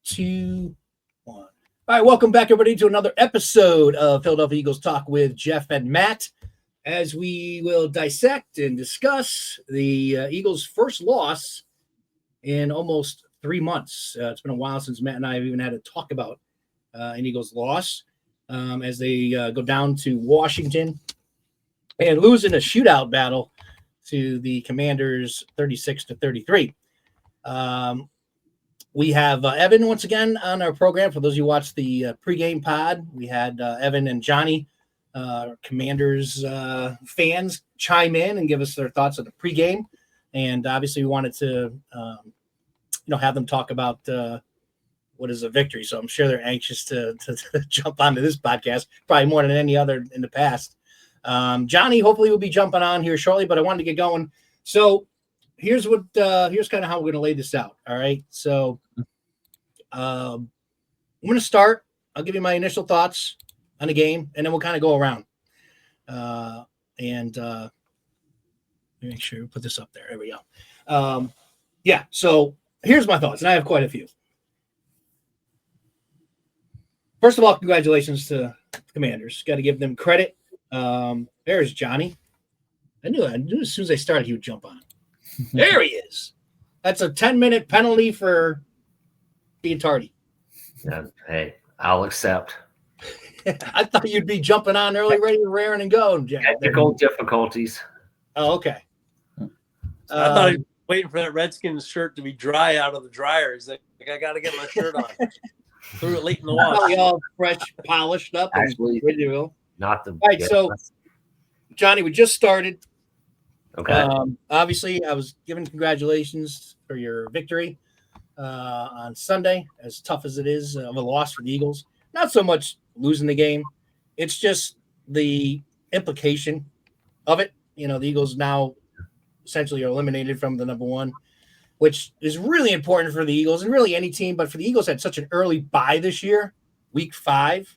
2, 1. All right, welcome back, everybody, to another episode of Philadelphia Eagles Talk with Geoff and Matt, as we will dissect and discuss the Eagles' first loss in almost 3 months. It's been a while since Matt and I have even had to talk about an Eagles loss as they go down to Washington and lose in a shootout battle to the Commanders 36-33. We have Evan once again on our program. For those of you who watched the pregame pod, we had Evan and Johnny, Commanders fans, chime in and give us their thoughts on the pregame. And obviously, we wanted to, have them talk about what is a victory. So I'm sure they're anxious to jump onto this podcast, probably more than any other in the past. Johnny hopefully will be jumping on here shortly, but I wanted to get going. So here's kind of how we're going to lay this out. All right. So I'm going to start. I'll give you my initial thoughts on the game, and then we'll kind of go around. And make sure we put this up there. There we go. So here's my thoughts, and I have quite a few. First of all, congratulations to the Commanders. Got to give them credit. There's Johnny. I knew as soon as I started he would jump on. There he is. That's a 10-minute penalty for being tardy. Yeah, hey, I'll accept. I thought you'd be jumping on early, ready to raring and go. Technical difficulties. Oh, okay. I thought he was waiting for that Redskins shirt to be dry out of the dryer. He's like, I got to get my shirt on. Threw it late in the wash. All fresh, polished up. Actually, ready to go. Not the. All right, so Johnny, we just started. Okay. Obviously, I was giving congratulations for your victory on Sunday, as tough as it is of a loss for the Eagles. Not so much losing the game. It's just the implication of it. The Eagles now essentially are eliminated from the number one, which is really important for the Eagles and really any team. But for the Eagles had such an early bye this year, week 5,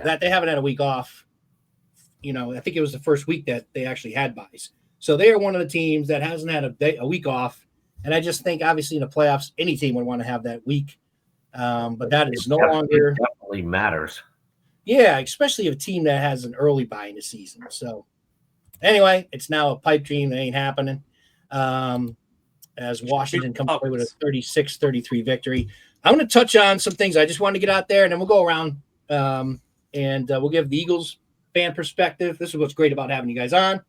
that they haven't had a week off. I think it was the first week that they actually had buys. So they are one of the teams that hasn't had a week off. And I just think, obviously, in the playoffs, any team would want to have that week. But that is no longer. It definitely matters. Yeah, especially a team that has an early bye in the season. So anyway, it's now a pipe dream that ain't happening. As Washington comes away with a 36-33 victory. I'm going to touch on some things I just wanted to get out there, and then we'll go around and we'll give the Eagles fan perspective. This is what's great about having you guys on,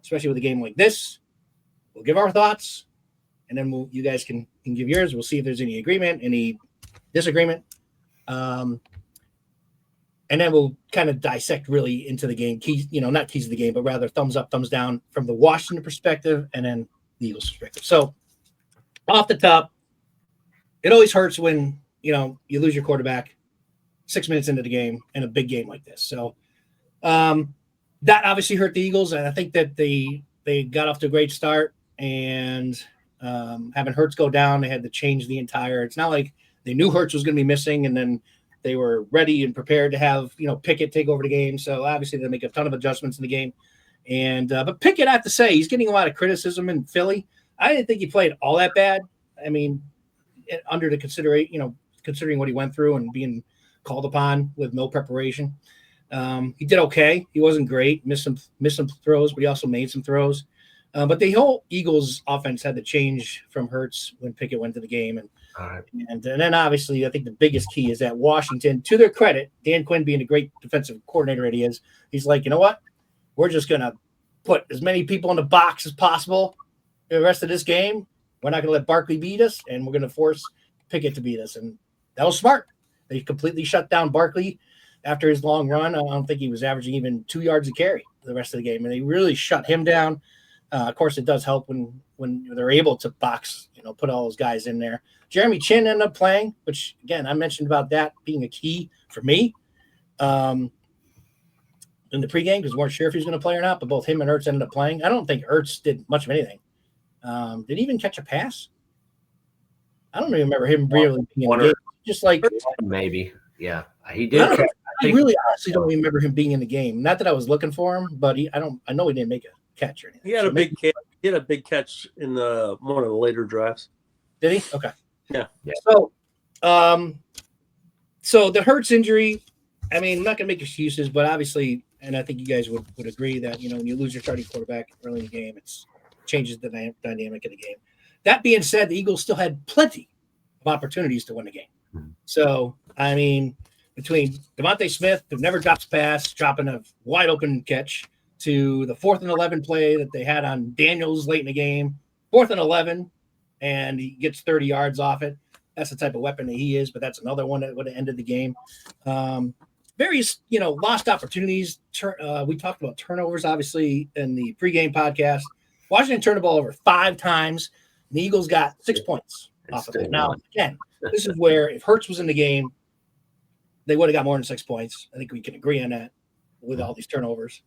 especially with a game like this. We'll give our thoughts, and then you guys can give yours. We'll see if there's any agreement, any disagreement. And then we'll kind of dissect really into the game. Keys, not keys of the game, but rather thumbs up, thumbs down from the Washington perspective and then the Eagles perspective. So off the top, it always hurts when, you lose your quarterback 6 minutes into the game in a big game like this. So that obviously hurt the Eagles. And I think that they got off to a great start, and having Hurts go down, they had to change the entire. It's not like they knew Hurts was going to be missing, and then they were ready and prepared to have, Pickett take over the game. So obviously they make a ton of adjustments in the game. And but Pickett, I have to say, he's getting a lot of criticism in Philly. I didn't think he played all that bad. I mean, under the considering what he went through and being called upon with no preparation. He did okay. He wasn't great. Missed some throws, but he also made some throws. But the whole Eagles offense had to change from Hurts when Pickett went to the game. And then obviously I think the biggest key is that Washington, to their credit, Dan Quinn being a great defensive coordinator that he is, he's like, you know what? We're just going to put as many people in the box as possible for the rest of this game. We're not going to let Barkley beat us, and we're going to force Pickett to beat us. And that was smart. They completely shut down Barkley after his long run. I don't think he was averaging even 2 yards a carry for the rest of the game. And they really shut him down. Of course, it does help when they're able to box, put all those guys in there. Jeremy Chin ended up playing, which, again, I mentioned about that being a key for me in the pregame because we weren't sure if he was going to play or not, but both him and Ertz ended up playing. I don't think Ertz did much of anything. Did he even catch a pass? I don't even remember him really being in the game. Just like maybe, yeah, he did. I really honestly don't remember him being in the game. Not that I was looking for him, but I know he didn't make a catch or anything. He had a big catch. He had a big catch in one of the later drafts. Did he? Okay. Yeah. So, So the Hurts injury, I mean, I'm not going to make excuses, but obviously, and I think you guys would agree that, when you lose your starting quarterback early in the game, it changes the dynamic of the game. That being said, the Eagles still had plenty of opportunities to win the game. So, I mean, between Devontae Smith, who never drops a pass, dropping a wide open catch, to the 4th and 11 play that they had on Daniels late in the game, 4th and 11, and he gets 30 yards off it. That's the type of weapon that he is, but that's another one that would have ended the game. Various, lost opportunities. We talked about turnovers, obviously, in the pregame podcast. Washington turned the ball over 5 times. And the Eagles got 6 points off of it. Now, again, this is where if Hurts was in the game, they would have got more than 6 points. I think we can agree on that with all these turnovers.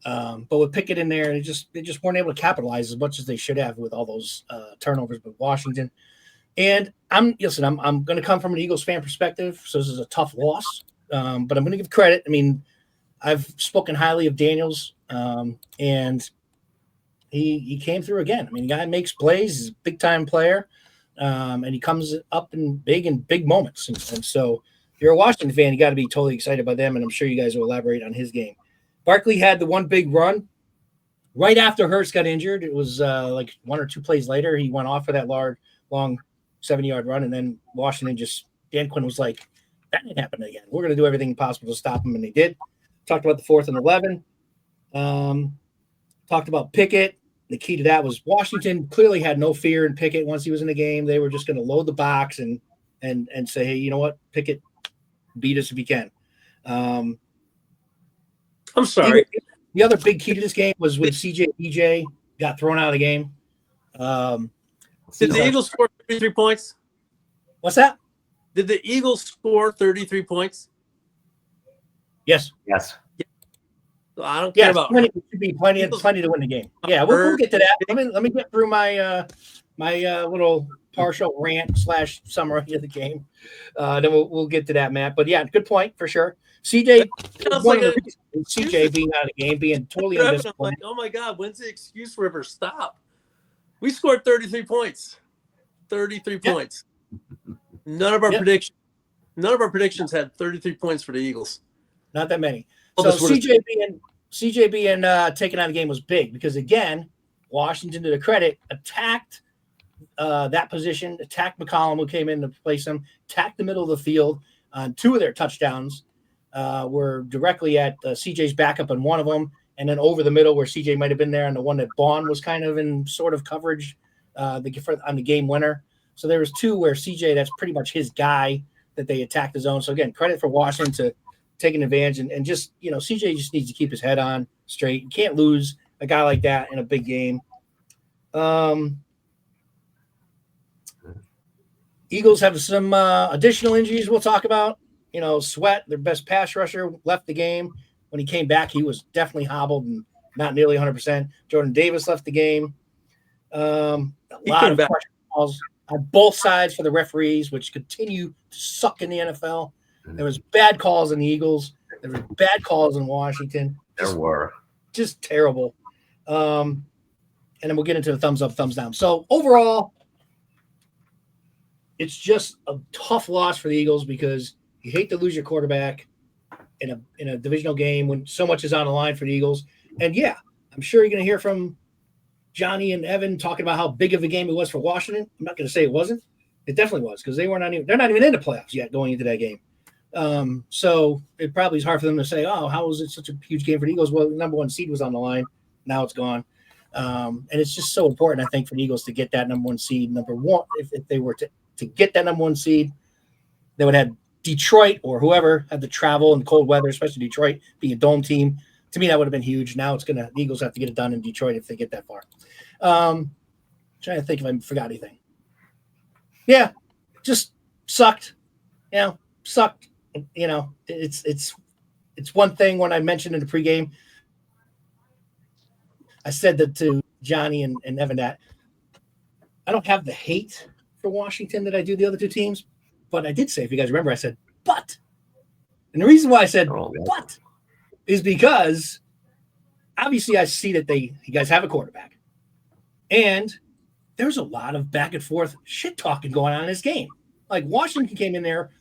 But with Pickett in there, they just weren't able to capitalize as much as they should have with all those turnovers with Washington. And I'm going to come from an Eagles fan perspective, so this is a tough loss. But I'm going to give credit. I mean, I've spoken highly of Daniels, and he came through again. I mean, the guy makes plays. He's a big-time player, and he comes up in big moments. And so if you're a Washington fan, you got to be totally excited by them, and I'm sure you guys will elaborate on his game. Barkley had the one big run right after Hurts got injured. It was like 1 or 2 plays later. He went off for that long 70-yard run, and then Washington Dan Quinn was like, that didn't happen again. We're going to do everything possible to stop him, and they did. Talked about the 4th and 11. Talked about Pickett. The key to that was Washington clearly had no fear in Pickett once he was in the game. They were just going to load the box and say, hey, you know what, Pickett, beat us if you can. I'm sorry. The other big key to this game was when CJ got thrown out of the game. Did the Eagles score 33 points? What's that? Did the Eagles score 33 points? Yes. So I don't care about. It should be plenty to win the game. Yeah, we'll get to that. Let me get through my little partial rant / summary of the game. Then we'll get to that, Matt. But yeah, good point for sure. CJ being out of the game, being totally undisciplined. Like, oh my God, when's the excuse river stop? We scored 33 points. 33 points. None of our predictions had 33 points for the Eagles. Not that many. So CJ being taken out of the game was big because, again, Washington, to the credit, attacked that position, attacked McCollum, who came in to replace him, attacked the middle of the field on 2 of their touchdowns. Were directly at CJ's backup on one of them, and then over the middle where CJ might have been there, and the one that Bond was kind of in sort of coverage on the game winner. So there was 2 where CJ, that's pretty much his guy that they attacked the zone. So again, credit for Washington to taking advantage and just, CJ just needs to keep his head on straight. You can't lose a guy like that in a big game. Eagles have some additional injuries we'll talk about. Sweat, their best pass rusher, left the game. When he came back, he was definitely hobbled and not nearly 100%. Jordan Davis left the game. A lot of pressure calls on both sides for the referees, which continue to suck in the NFL. There was bad calls in the Eagles. There were bad calls in Washington. There were. Just terrible. And then we'll get into the thumbs up, thumbs down. So overall, it's just a tough loss for the Eagles because you hate to lose your quarterback in a divisional game when so much is on the line for the Eagles. And yeah, I'm sure you're going to hear from Johnny and Evan talking about how big of a game it was for Washington. I'm not going to say it wasn't. It definitely was because they're not even in the playoffs yet going into that game. So it probably is hard for them to say, oh, how was it such a huge game for the Eagles? Well, the number 1 seed was on the line. Now it's gone. And it's just so important, I think, for the Eagles to get that number 1 seed. Number 1, if they were to get that number 1 seed, they would have Detroit or whoever had to travel in cold weather, especially Detroit being a dome team. To me, that would have been huge. Now the Eagles have to get it done in Detroit if they get that far. Trying to think if I forgot anything. Yeah, just sucked. Sucked. It's one thing when I mentioned in the pregame, I said that to Johnny and Evan that I don't have the hate for Washington that I do the other 2 teams, but I did say, if you guys remember, I said, but. And the reason why I said, but, is because obviously I see that you guys have a quarterback. And there's a lot of back and forth shit talking going on in this game. Like Washington came in there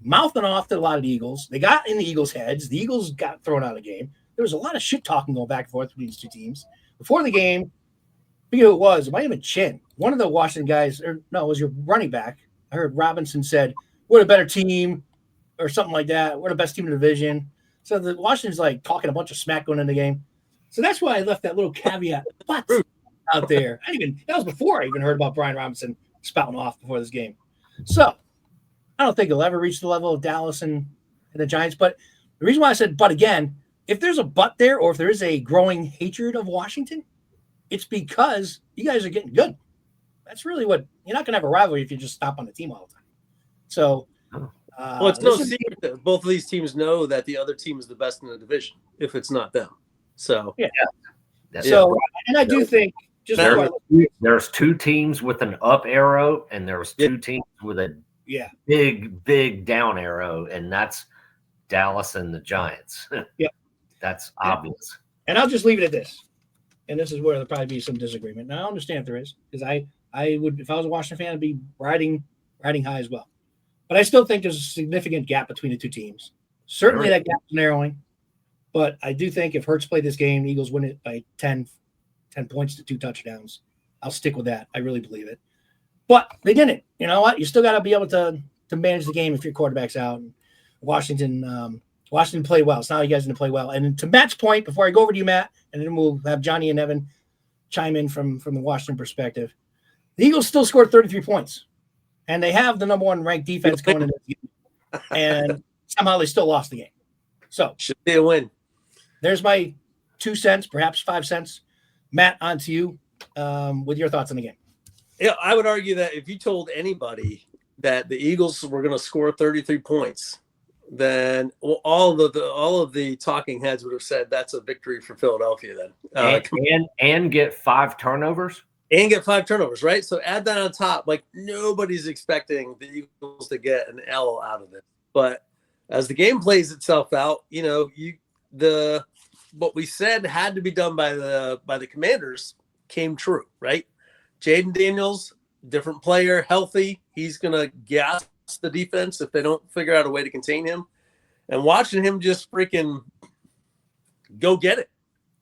mouthing off to a lot of the Eagles. They got in the Eagles' heads. The Eagles got thrown out of the game. There was a lot of shit talking going back and forth between these two teams. Before the game, I forget who it was. It might have been Chin. One of the Washington guys, or no, it was your running back. I heard Robinson said, we're a better team or something like that. We're the best team in the division. So the Washington's like talking a bunch of smack going in the game. So that's why I left that little caveat but out there. That was before I even heard about Brian Robinson spouting off before this game. So I don't think he'll ever reach the level of Dallas and the Giants. But the reason why I said but again, if there's a but there or if there is a growing hatred of Washington, it's because you guys are getting good. That's really what you're not going to have a rivalry if you just stop on the team all the time. So, well, it's no secret that both of these teams know that the other team is the best in the division if it's not them. So, yeah. So, and I do think there's two teams with an up arrow and there's two teams with a big down arrow, and that's Dallas and the Giants. Yeah, that's obvious. And I'll just leave it at this. And this is where there'll probably be some disagreement. Now I understand if there is, because I would, if I was a Washington fan, I'd be riding high as well. But I still think there's a significant gap between the two teams. Certainly that gap is narrowing. But I do think if Hurts played this game, the Eagles win it by 10 points to 2 touchdowns. I'll stick with that. I really believe it. But they didn't. You know what? You still got to be able to manage the game if your quarterback's out. And Washington played well. It's not you guys didn't play well. And to Matt's point, before I go over to you, Matt, and then we'll have Johnny and Evan chime in from the Washington perspective, the Eagles still scored 33 points. And they have the number 1 ranked defense going into the game. And somehow they still lost the game. So should be a win. There's my 2 cents, perhaps 5 cents. Matt, on to you with your thoughts on the game. Yeah, I would argue that if you told anybody that the Eagles were going to score 33 points, then all of the talking heads would have said that's a victory for Philadelphia. Then and get 5 turnovers. And get 5 turnovers, right? So add that on top. Like nobody's expecting the Eagles to get an L out of it. But as the game plays itself out, you know, what we said had to be done by the Commanders came true, right? Jaden Daniels, different player, healthy. He's gonna gas the defense if they don't figure out a way to contain him. And watching him just freaking go get it,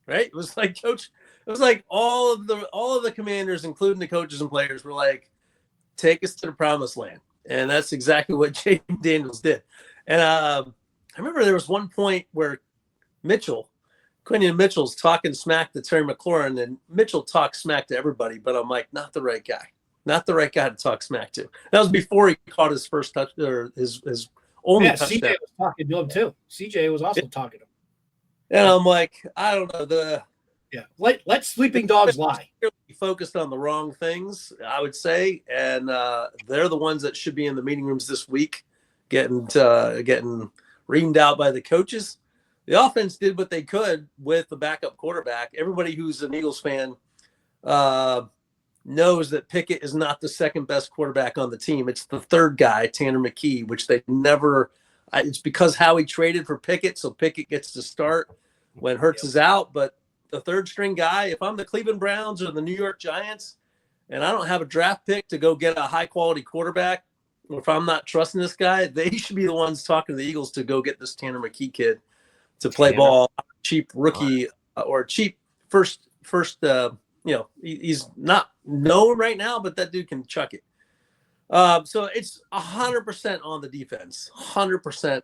right? It was like all of the Commanders, including the coaches and players, were like, take us to the promised land. And that's exactly what Jaden Daniels did. And I remember there was one point where Quinion Mitchell's talking smack to Terry McLaurin, and Mitchell talks smack to everybody, but I'm like, not the right guy to talk smack to. That was before he caught his first touch or his only touchdown. CJ was talking to him too. CJ was also talking to him. And I'm like, I don't know. Let sleeping dogs lie. Focused on the wrong things, I would say, and they're the ones that should be in the meeting rooms this week, getting reamed out by the coaches. The offense did what they could with the backup quarterback. Everybody who's an Eagles fan knows that Pickett is not the second best quarterback on the team. It's the third guy, Tanner McKee, which they never – it's because Howie traded for Pickett, so Pickett gets to start when Hurts is out. But the third-string guy, if I'm the Cleveland Browns or the New York Giants and I don't have a draft pick to go get a high-quality quarterback, or if I'm not trusting this guy, they should be the ones talking to the Eagles to go get this Tanner McKee kid to play ball, cheap rookie or cheap first. He's not known right now, but that dude can chuck it. So it's 100% on the defense, 100%.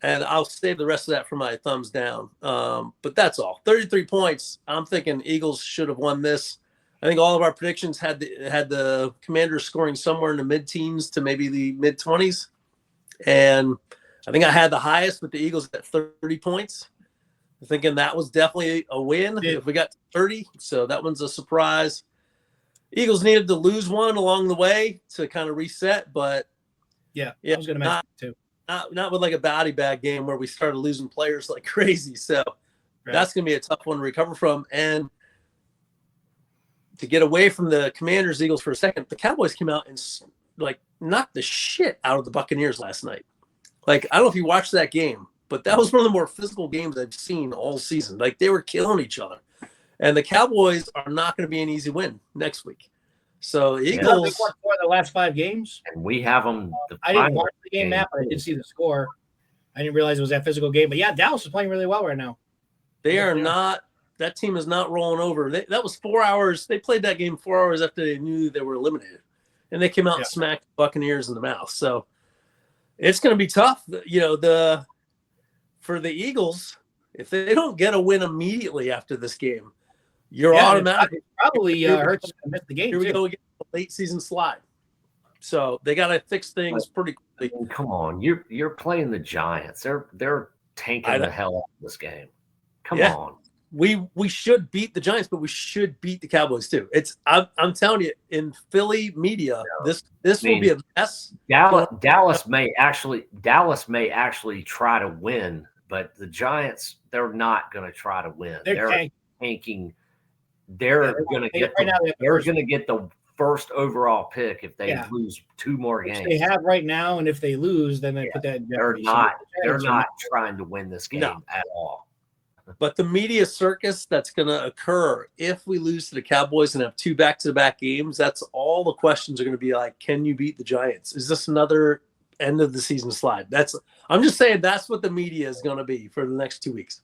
And I'll save the rest of that for my thumbs down. But that's all. 33 points. I'm thinking Eagles should have won this. I think all of our predictions had the Commanders scoring somewhere in the mid-teens to maybe the mid-20s. And I think I had the highest with the Eagles at 30 points. I'm thinking that was definitely a win if we got to 30. So that one's a surprise. Eagles needed to lose one along the way to kind of reset, but I was going to mention too. Not with like a body bag game where we started losing players like crazy. So that's going to be a tough one to recover from. And to get away from the Commanders, Eagles for a second, the Cowboys came out and like knocked the shit out of the Buccaneers last night. Like, I don't know if you watched that game, but that was one of the more physical games I've seen all season. Like, they were killing each other. And the Cowboys are not going to be an easy win next week. So They Eagles. won 4 of the last 5 games. And we have them. I didn't watch the game, Matt, but I did see the score. I didn't realize it was that physical game. But yeah, Dallas is playing really well right now. They are not. That team is not rolling over. That was 4 hours. They played that game 4 hours after they knew they were eliminated, and they came out and smacked the Buccaneers in the mouth. So it's going to be tough. For the Eagles, if they don't get a win immediately after this game, you're automatically probably hurts to miss the game. Here we go again, late season slide. So they got to fix things pretty quickly. I mean, come on, you're playing the Giants. They're tanking the hell out of this game. Come on. We should beat the Giants, but we should beat the Cowboys too. I'm telling you, in Philly media, this will be a mess. Dallas may actually try to win, but the Giants, they're not going to try to win. They're tanking. They're going to get the first overall pick if they lose 2 more games. They have right now, and if they lose, then they put that. They're not trying to win this game at all. But the media circus that's going to occur if we lose to the Cowboys and have 2 back-to-back games, that's all the questions are going to be like, can you beat the Giants? Is this another end of the season slide? I'm just saying that's what the media is going to be for the next 2 weeks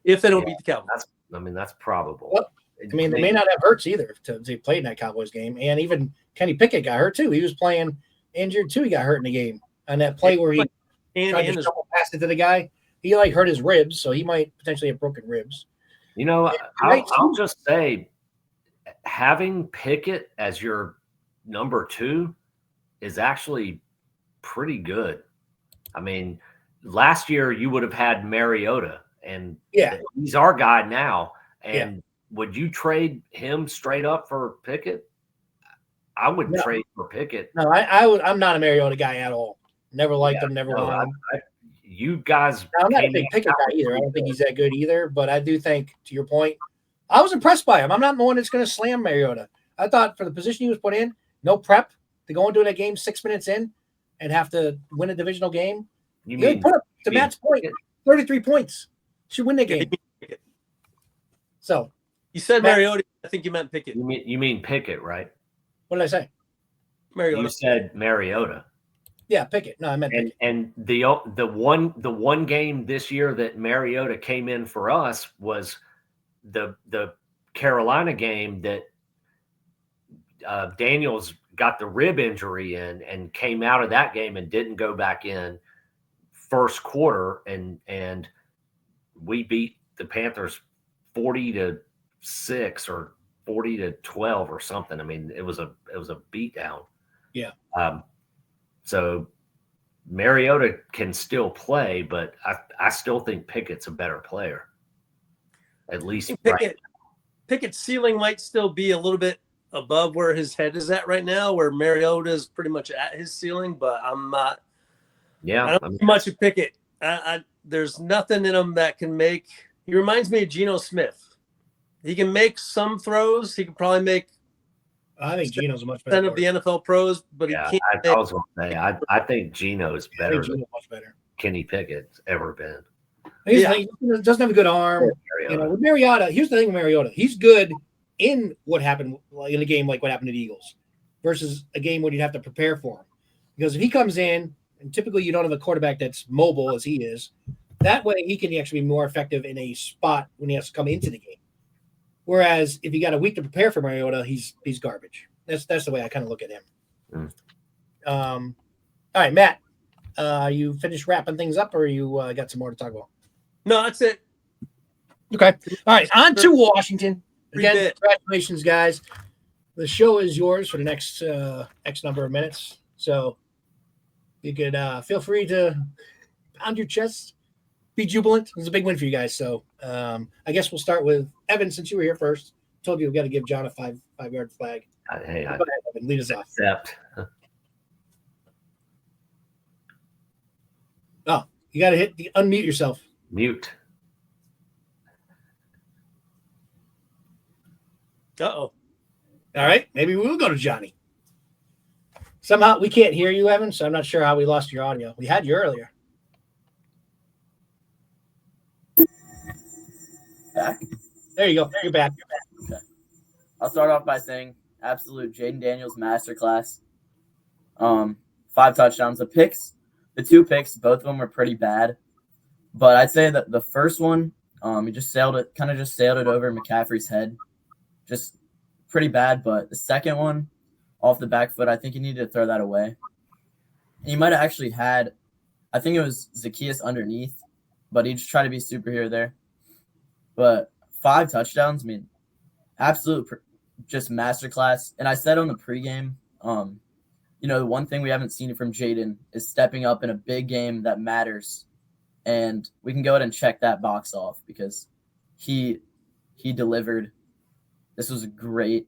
if they don't beat the Cowboys. That's probable. Well, they may not have Hurts either to play in that Cowboys game. And even Kenny Pickett got hurt too. He was playing injured too. He got hurt in the game on that play where he tried to pass it to the guy. He hurt his ribs, so he might potentially have broken ribs. I'll just say, having Pickett as your number 2 is actually pretty good. I mean, last year you would have had Mariota, and he's our guy now. And would you trade him straight up for Pickett? I would trade for Pickett. No, I would. I'm not a Mariota guy at all. Never liked him. Never wanted him. You guys, I'm not a big Pickett guy either. I don't think he's that good either. But I do think, to your point, I was impressed by him. I'm not the one that's going to slam Mariota. I thought for the position he was put in, no prep to go into that game 6 minutes in and have to win a divisional game. He put up, to Matt's point, 33 points. Should win the game. So you said Mariota. I think you meant Pickett. You mean Pickett, right? What did I say? Mariota. You said Mariota. Yeah, Pickett. No, I meant Pickett. And the one game this year that Mariota came in for us was the Carolina game that Daniels got the rib injury in and came out of that game and didn't go back in first quarter, and we beat the Panthers 40-6 or 40-12 or something. I mean, it was a beatdown. Yeah. So Mariota can still play, but I still think Pickett's a better player. At least Pickett's ceiling might still be a little bit above where his head is at right now, where Mariota is pretty much at his ceiling, but I'm not. Yeah. I don't think much of Pickett. There's nothing in him that can make. He reminds me of Geno Smith. He can make some throws. He can probably make. I think Geno's much better. Of the NFL pros, but he can't. I was going to say, I think Geno's better than much better. Kenny Pickett's ever been. He doesn't have a good arm. With Mariota, here's the thing with Mariota. He's good in what happened in a game like what happened to the Eagles versus a game where you'd have to prepare for him. Because if he comes in, and typically you don't have a quarterback that's mobile as he is, that way he can actually be more effective in a spot when he has to come into the game. Whereas if you got a week to prepare for Mariota, he's garbage. That's the way I kind of look at him. All right, Matt, you finished wrapping things up, or you got some more to talk about? No, that's it. Okay. All right, on to Washington. Again, congratulations, guys. The show is yours for the next X number of minutes. So you could feel free to pound your chest, be jubilant. It was a big win for you guys. So I guess we'll start with Evan, since you were here first. Told you we've got to give John a five-yard flag. Hey, go ahead, Evan, lead us off. Accept. Oh, you got to unmute yourself. Mute. Uh-oh. All right, maybe we'll go to Johnny. Somehow we can't hear you, Evan, so I'm not sure how we lost your audio. We had you earlier. Back? There you go. You're back. Okay. I'll start off by saying absolute Jaden Daniels masterclass. 5 touchdowns. The 2 picks, both of them were pretty bad. But I'd say that the first one, he just sailed it over McCaffrey's head. Just pretty bad. But the second one, off the back foot, I think he needed to throw that away. And he might have actually had, I think it was Zacchaeus underneath, but he just tried to be a superhero there. But 5 touchdowns, I mean, absolute just masterclass. And I said on the pregame, the one thing we haven't seen from Jaden is stepping up in a big game that matters. And we can go ahead and check that box off because he delivered. This was great.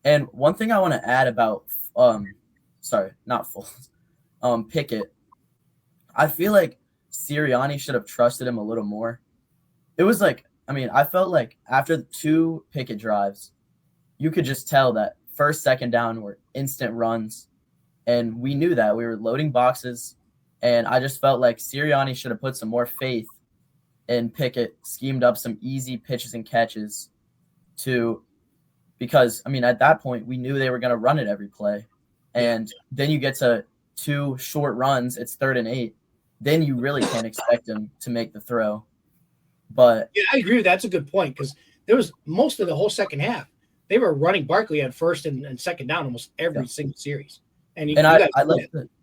And one thing I want to add about Pickett, I feel like Sirianni should have trusted him a little more. It was like, I felt like after the 2 Pickett drives, you could just tell that first, second down were instant runs. And we knew that. We were loading boxes. And I just felt like Sirianni should have put some more faith in Pickett, schemed up some easy pitches and catches because at that point, we knew they were going to run it every play. And then you get to 2 short runs, it's 3rd and 8. Then you really can't expect him to make the throw. But yeah, I agree with that. That's a good point because there was most of the whole second half. They were running Barkley at first and second down almost every single series. And I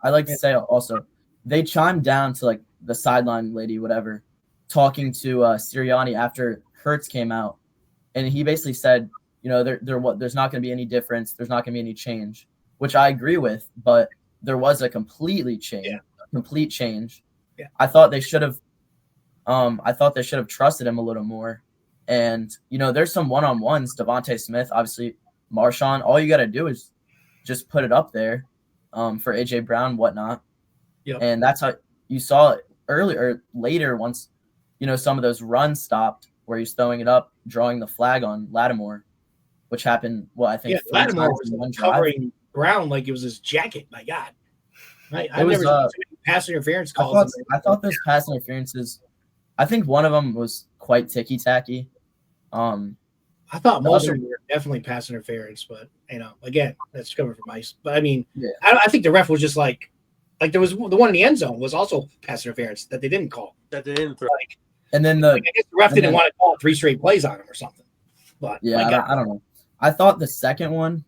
like to say also, they chimed down to like the sideline lady, whatever, talking to Sirianni after Hurts came out, and he basically said, there's not going to be any difference, there's not going to be any change, which I agree with, but there was a complete change. Yeah. I thought they should have trusted him a little more, and there's some one-on-ones. Devontae Smith, obviously, Marshawn. All you got to do is just put it up there, for AJ Brown, whatnot. Yep. And that's how you saw it later once, some of those runs stopped where he's throwing it up, drawing the flag on Lattimore, which happened, I think 3 Lattimore times was in one drive. covering ground like it was his jacket. My God. I've never seen pass interference calls. I thought those pass interferences, I think one of them was quite ticky-tacky. I thought most of them were definitely pass interference, but, again, that's covered from ice. But, I think the ref was just like there was the one in the end zone was also pass interference that they didn't call. That they didn't throw. And then I guess the ref didn't want to call 3 straight plays on him or something. But yeah, I don't know. I thought the second one,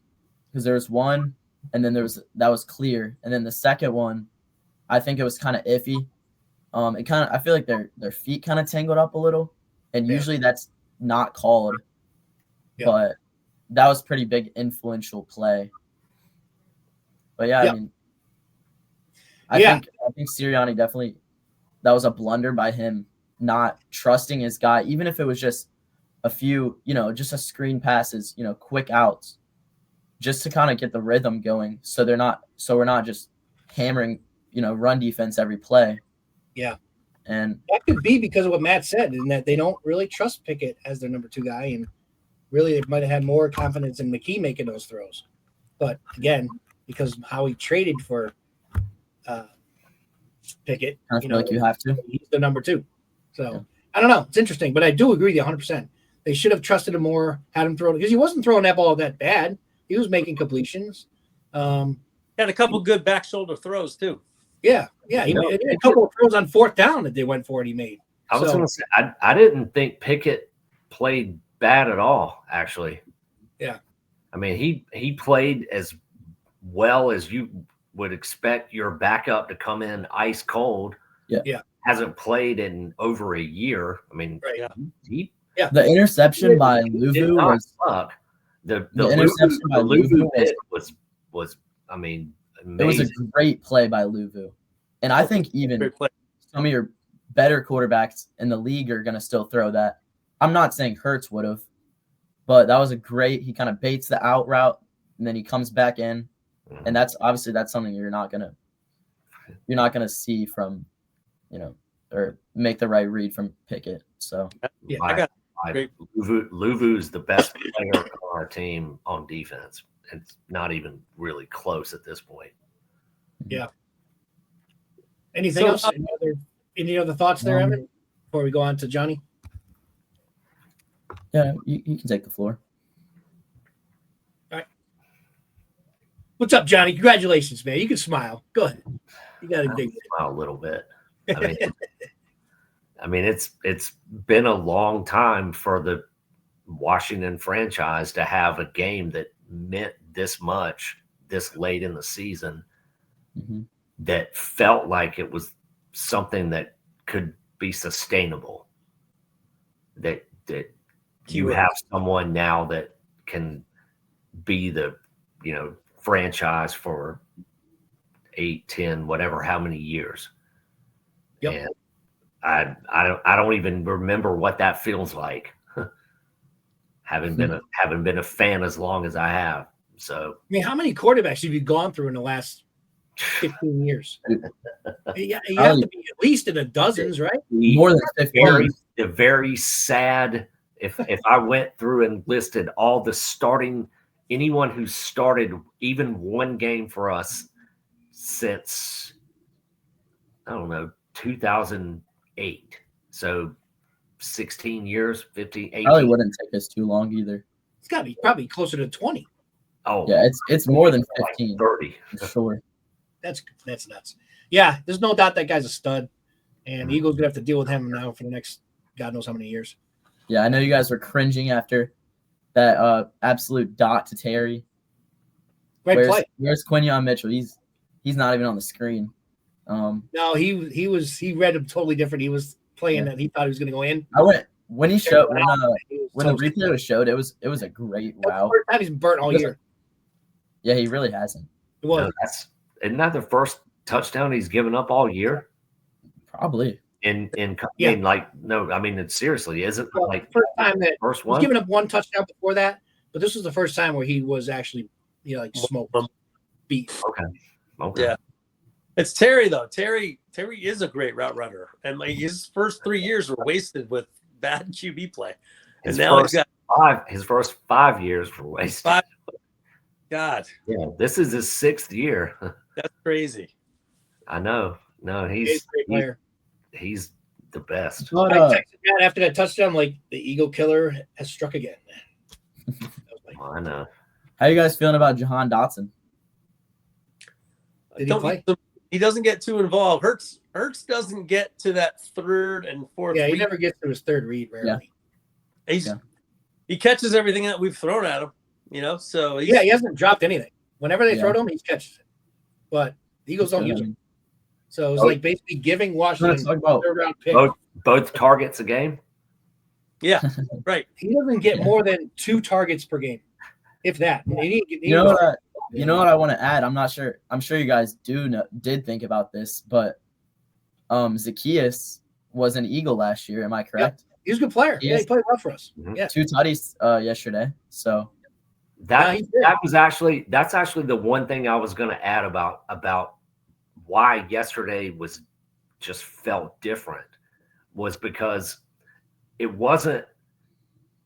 because there was one, and then that was clear, and then the second one, I think it was kind of iffy. I feel like their feet kind of tangled up a little, and usually that's not called. Yeah. But that was pretty big influential play. But yeah, I think Sirianni definitely, that was a blunder by him not trusting his guy, even if it was just a few, just a screen passes, quick outs, just to kind of get the rhythm going. So we're not just hammering, run defense every play. Yeah. And that could be because of what Matt said, and that they don't really trust Pickett as their number 2 guy. And really, they might have had more confidence in McKee making those throws. But again, because of how he traded for Pickett, I feel like you have to. He's the number 2. So I don't know. It's interesting, but I do agree with you 100%. They should have trusted him more, had him throw, because he wasn't throwing that ball that bad. He was making completions. Had a couple good back shoulder throws too. Yeah. He made a couple of throws on 4th down that they went for it. He made. I was going to say, I didn't think Pickett played bad at all, actually. Yeah. He played as well as you would expect your backup to come in ice cold. Yeah. Hasn't played in over a year. The interception by Luvu was suck. The interception by Luvu was amazing. It was a great play by Luvu. And I think even some of your better quarterbacks in the league are going to still throw that. I'm not saying Hurts would have, but that was he kind of baits the out route and then he comes back in. And that's something you're not going to see from, or make the right read from Pickett. So Luvu's the best player on our team on defense. It's not even really close at this point. Yeah. Anything else? Any other thoughts there, Evan? Before we go on to Johnny? Yeah, you can take the floor. All right. What's up, Johnny? Congratulations, man. You can smile. Go ahead. You got to dig smile a little bit. I mean, it's been a long time for the Washington franchise to have a game that meant this much this late in the season, that felt like it was something that could be sustainable. That you have someone now that can be the franchise for 8, 10, whatever, how many years. Yep. And I don't even remember what that feels like. having been a fan as long as I have. So I mean, how many quarterbacks have you gone through in the last 15 years? You have to be at least in the dozens, right? More than 15. Very sad. If I went through and listed all the anyone who started even one game for us since, I don't know, 2008. So 16 years, 15, 18. Probably wouldn't take us too long either. It's got to be probably closer to 20. Oh, yeah, it's more than 15. Like 30. For sure. That's nuts. Yeah, there's no doubt that guy's a stud. And the Eagles going to have to deal with him now for the next God knows how many years. Yeah, I know you guys were cringing after that absolute dot to Terry. Great play. Where's Quinyon Mitchell? He's not even on the screen. No, he read him totally different. He was playing that he thought he was going to go in. When the replay was showed, it was a great wow. First time he's burnt all year. Yeah, he really hasn't. It was. Isn't that the first touchdown he's given up all year? Probably. It seriously isn't like first time that first one. He's given up one touchdown before that, but this was the first time where he was actually smoked, beat. Okay. Yeah. It's Terry though. Terry is a great route runner, and like his first 3 years were wasted with bad QB play. And His first 5 years were wasted. God. Yeah, this is his 6th year. That's crazy. I know. No, he's a great player. He's the best. After that touchdown, like the Eagle killer has struck again. I know. How you guys feeling about Jahan Dotson? Did he play? He doesn't get too involved. Hurts doesn't get to that third and fourth. Yeah, he never gets to his third read. Rarely. Yeah. He catches everything that we've thrown at him. So he hasn't dropped anything. Whenever they throw to him, he catches it. But the Eagles don't use him. So it's like basically giving Washington third round pick. Both targets a game. Yeah, right. He doesn't get more than 2 targets per game, if that. You know what I want to add? I'm not sure. I'm sure you guys did think about this, but Zacchaeus was an Eagle last year. Am I correct? Yeah, he was a good player. He played well for us. Mm-hmm. Yeah, 2 tutties yesterday. So that's actually the one thing I was going to add about why yesterday just felt different, was because it wasn't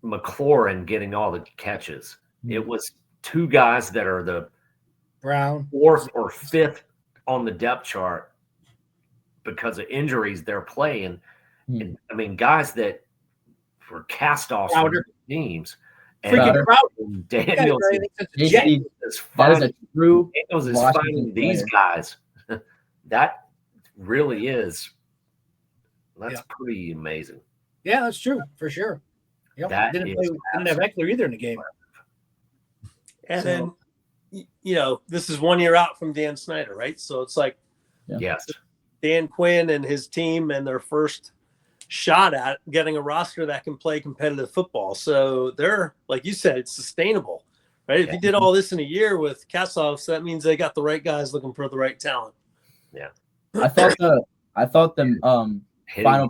McLaurin getting all the catches. It was 2 guys that are the Brown 4th or 5th on the depth chart because of injuries they're playing. And I mean, guys that were cast-offs from teams. Freaking Crowder. Daniels is finding these guys. That really is. That's pretty amazing. Yeah, that's true for sure. Yep. Didn't have Eckler either in the game. And then, this is 1 year out from Dan Snyder, right? So it's like, yes, Dan Quinn and his team and their first shot at getting a roster that can play competitive football. So they're, like you said, it's sustainable, right? If you did all this in a year with Kassoffs, that means they got the right guys looking for the right talent. Yeah. I thought the final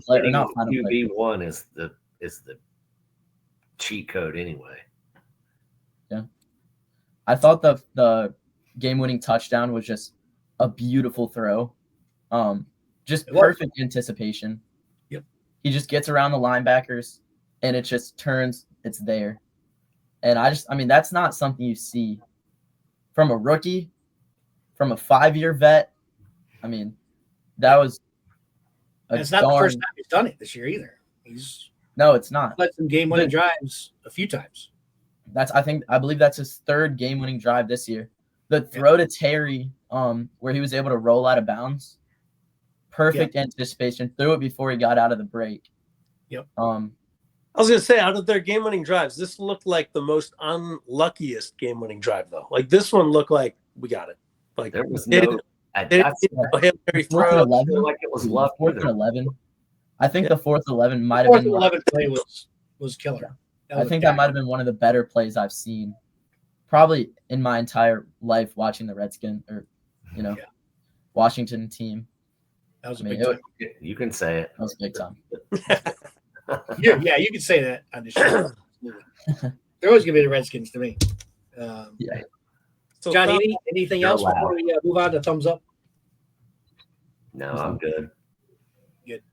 play, or not final play. QB1 is the cheat code anyway. Yeah. I thought the game-winning touchdown was just a beautiful throw. Just perfect anticipation. Yep. He just gets around the linebackers and it just turns, it's there. And that's not something you see from a rookie, from a 5-year vet. I mean, that was it's not the first time he's done it this year either. No, it's not. Led some game-winning drives a few times. I believe that's his 3rd game-winning drive this year. the throw to Terry, where he was able to roll out of bounds. Perfect anticipation. Threw it before he got out of the break. Yep. I was going to say, out of their game-winning drives, this looked like the most unluckiest game-winning drive, though. Like, this one looked like we got it. Like, there was they no. didn't Fourth and 11. I feel like it was luck. Fourth and 11. I think the fourth 11 might have Fourth been. and 11 play was killer. I think that might have been one of the better plays I've seen, probably in my entire life watching the Redskins or, Washington team. That was a big time. You can say it. That was a big time. Yeah, you can say that on the show. They're always going to be the Redskins to me. So John, anything else before we move on to thumbs up? No, I'm good. Good.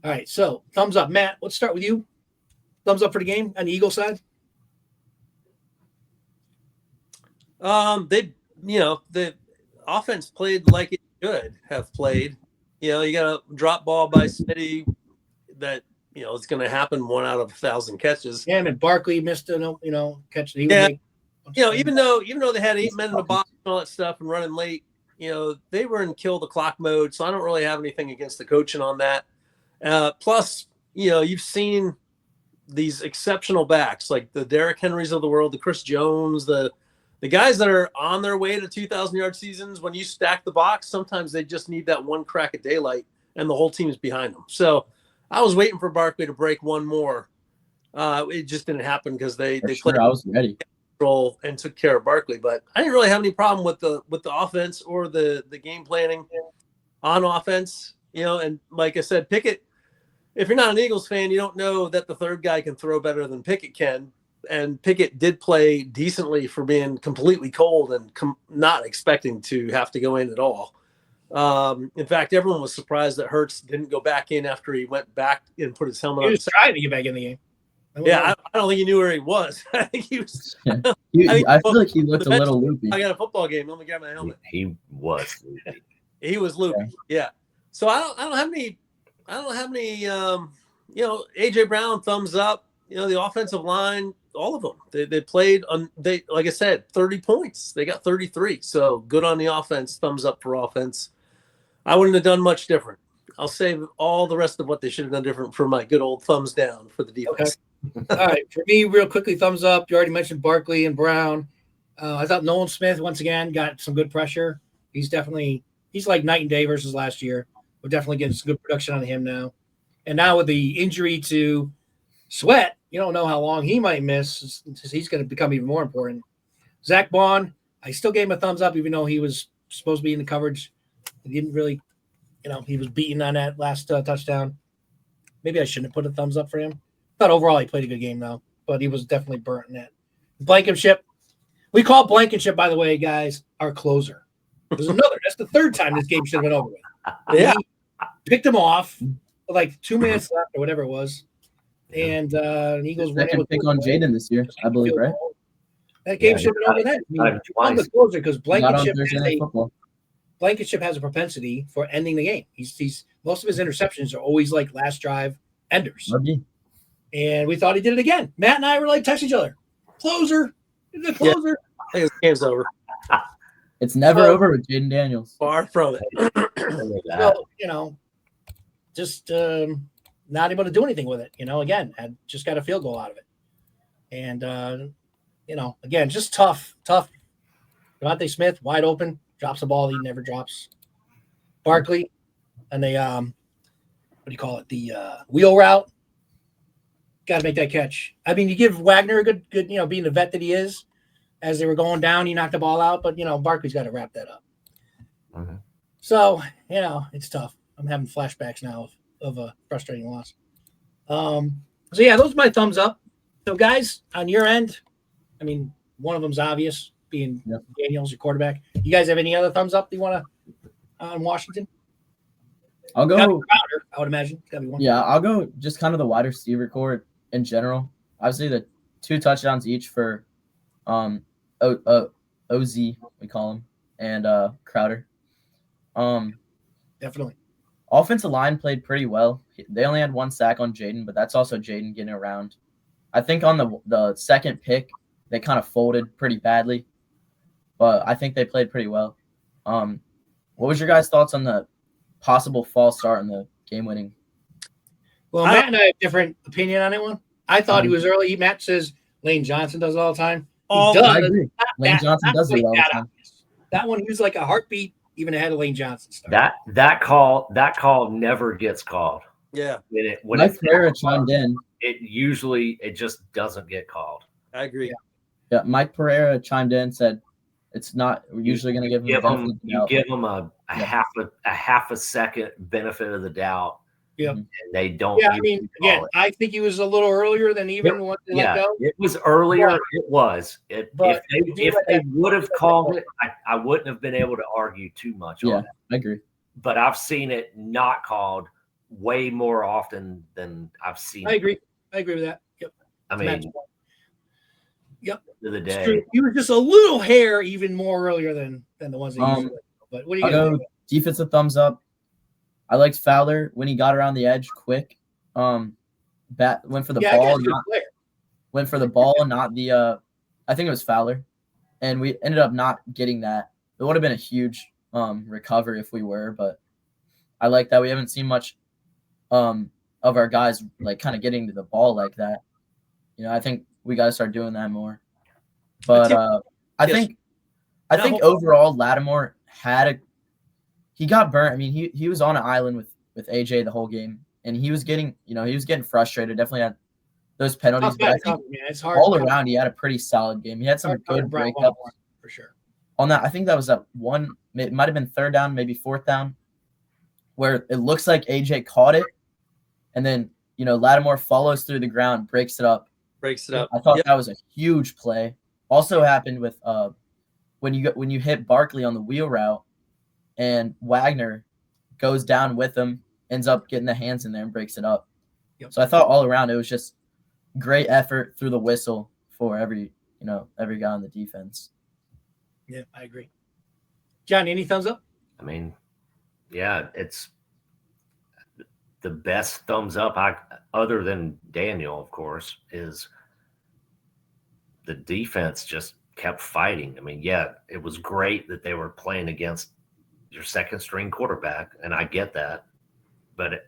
All right, so thumbs up. Matt, let's start with you. Thumbs up for the game on the Eagles side? The offense played like it should have played. You got a drop ball by Smitty that, it's going to happen 1 out of 1,000 catches. Yeah, and Barkley missed a, catch. Even though they had 8 men in the box and all that stuff and running late, they were in kill the clock mode. So I don't really have anything against the coaching on that. Plus, you've seen these exceptional backs like the Derrick Henrys of the world, the Chris Jones, the guys that are on their way to 2,000-yard seasons. When you stack the box, sometimes they just need that one crack of daylight and the whole team's behind them. So I was waiting for Barkley to break one more. It just didn't happen because they played. I was ready. And took care of Barkley, but I didn't really have any problem with the offense or the game planning on offense. And like I said, Pickett, if you're not an Eagles fan, you don't know that the third guy can throw better than Pickett can. And Pickett did play decently for being completely cold and not expecting to have to go in at all. In fact, everyone was surprised that Hurts didn't go back in after he went back and put his helmet on. He was trying to get back in the game. I don't think he knew where he was. I think he was. I feel like he looked a little loopy. I got a football game. Let me grab my helmet. He was loopy. He was loopy. Yeah. So I don't have any. AJ Brown, thumbs up. The offensive line, all of them. They played on. Like I said, 30 points. They got 33. So good on the offense. Thumbs up for offense. I wouldn't have done much different. I'll save all the rest of what they should have done different for my good old thumbs down for the defense. Okay. All right. For me, real quickly, thumbs up. You already mentioned Barkley and Brown. I thought Nolan Smith, once again, got some good pressure. He's like night and day versus last year. We're definitely getting some good production on him now. And now with the injury to Sweat, you don't know how long he might miss. He's going to become even more important. Zach Bond, I still gave him a thumbs up, even though he was supposed to be in the coverage. He didn't really, he was beaten on that last touchdown. Maybe I shouldn't have put a thumbs up for him. Thought overall he played a good game, though, but he was definitely burnt in that. Blankenship. We call Blankenship, by the way, guys, our closer. There's another. That's the third time this game should have been over with. Yeah. He picked him off with like 2 minutes left or whatever it was. And Eagles went second pick on Jaden this year, I believe, right? That game should have been over then. I'm the closer because Blankenship has a propensity for ending the game. He's most of his interceptions are always like last drive enders. And we thought he did it again. Matt and I were like texting each other. Closer. The closer. Yeah, I think this game's over. It's never over with Jaden Daniels. Far from it. So, just not able to do anything with it. Again, I just got a field goal out of it. And, again, just tough. Devontae Smith, wide open, drops the ball he never drops. Barkley, and they, the wheel route. Got to make that catch. I mean, you give Wagner a good, being the vet that he is. As they were going down, he knocked the ball out, but, Barkley's got to wrap that up. Mm-hmm. So, it's tough. I'm having flashbacks now of a frustrating loss. So, yeah, those are my thumbs up. So, guys, on your end, I mean, one of them's obvious, being Daniels, your quarterback. You guys have any other thumbs up you want to on Washington? I'll go. Crowder, I would imagine. Gotta be one. Yeah, I'll go just kind of the wide receiver core in general. Obviously, the 2 touchdowns each for OZ, we call him, and Crowder. Definitely. Offensive line played pretty well. They only had 1 sack on Jaden, but that's also Jaden getting around. I think on the second pick, they kind of folded pretty badly. but I think they played pretty well. What was your guys' thoughts on the possible false start in the game-winning? Well, Matt and I have different opinion on that one. I thought he was early. Matt says Lane Johnson does it all the time. He does. I agree. Lane Johnson does it all the time. That one, he was like a heartbeat even ahead of Lane Johnson. Start. That call never gets called. Yeah. When Mike Pereira chimed in. It just doesn't get called. I agree. Yeah, Mike Pereira chimed in, said it's not usually going to give him you give them a half a second benefit of the doubt. Yeah, and they don't. Yeah, I mean, again, I think he was a little earlier than even what they let go. It was earlier. It was. If they would have called it, I wouldn't have been able to argue too much on it. I agree. But I've seen it not called way more often than I've seen. I agree. I agree with that. Yep. I mean, yep. The day he was just a little hair even more earlier than the ones that usually. But what do you go defensive thumbs up. I liked Fowler when he got around the edge quick. Went for the ball. Went for the ball, not the I think it was Fowler. And we ended up not getting that. It would have been a huge recovery if we were, but I like that. We haven't seen much of our guys like kind of getting to the ball like that. I think we got to start doing that more. But I think overall Lattimore he got burnt. I mean, he was on an island with AJ the whole game, and he was getting frustrated. Definitely had those penalties, but I think it's hard all around he had a pretty solid game. He had some good breakups for sure. On that, I think that was that one. It might have been third down, maybe fourth down, where it looks like AJ caught it, and then Lattimore follows through the ground, breaks it up. I thought that was a huge play. Also happened with when you hit Barkley on the wheel route, and Wagner goes down with him, ends up getting the hands in there and breaks it up. Yep. So I thought all around it was just great effort through the whistle for every guy on the defense. Yeah, I agree. John, any thumbs up? I mean, yeah, it's the best thumbs up other than Daniel, of course, is the defense just kept fighting. I mean, yeah, it was great that they were playing against your second string quarterback, and I get that. But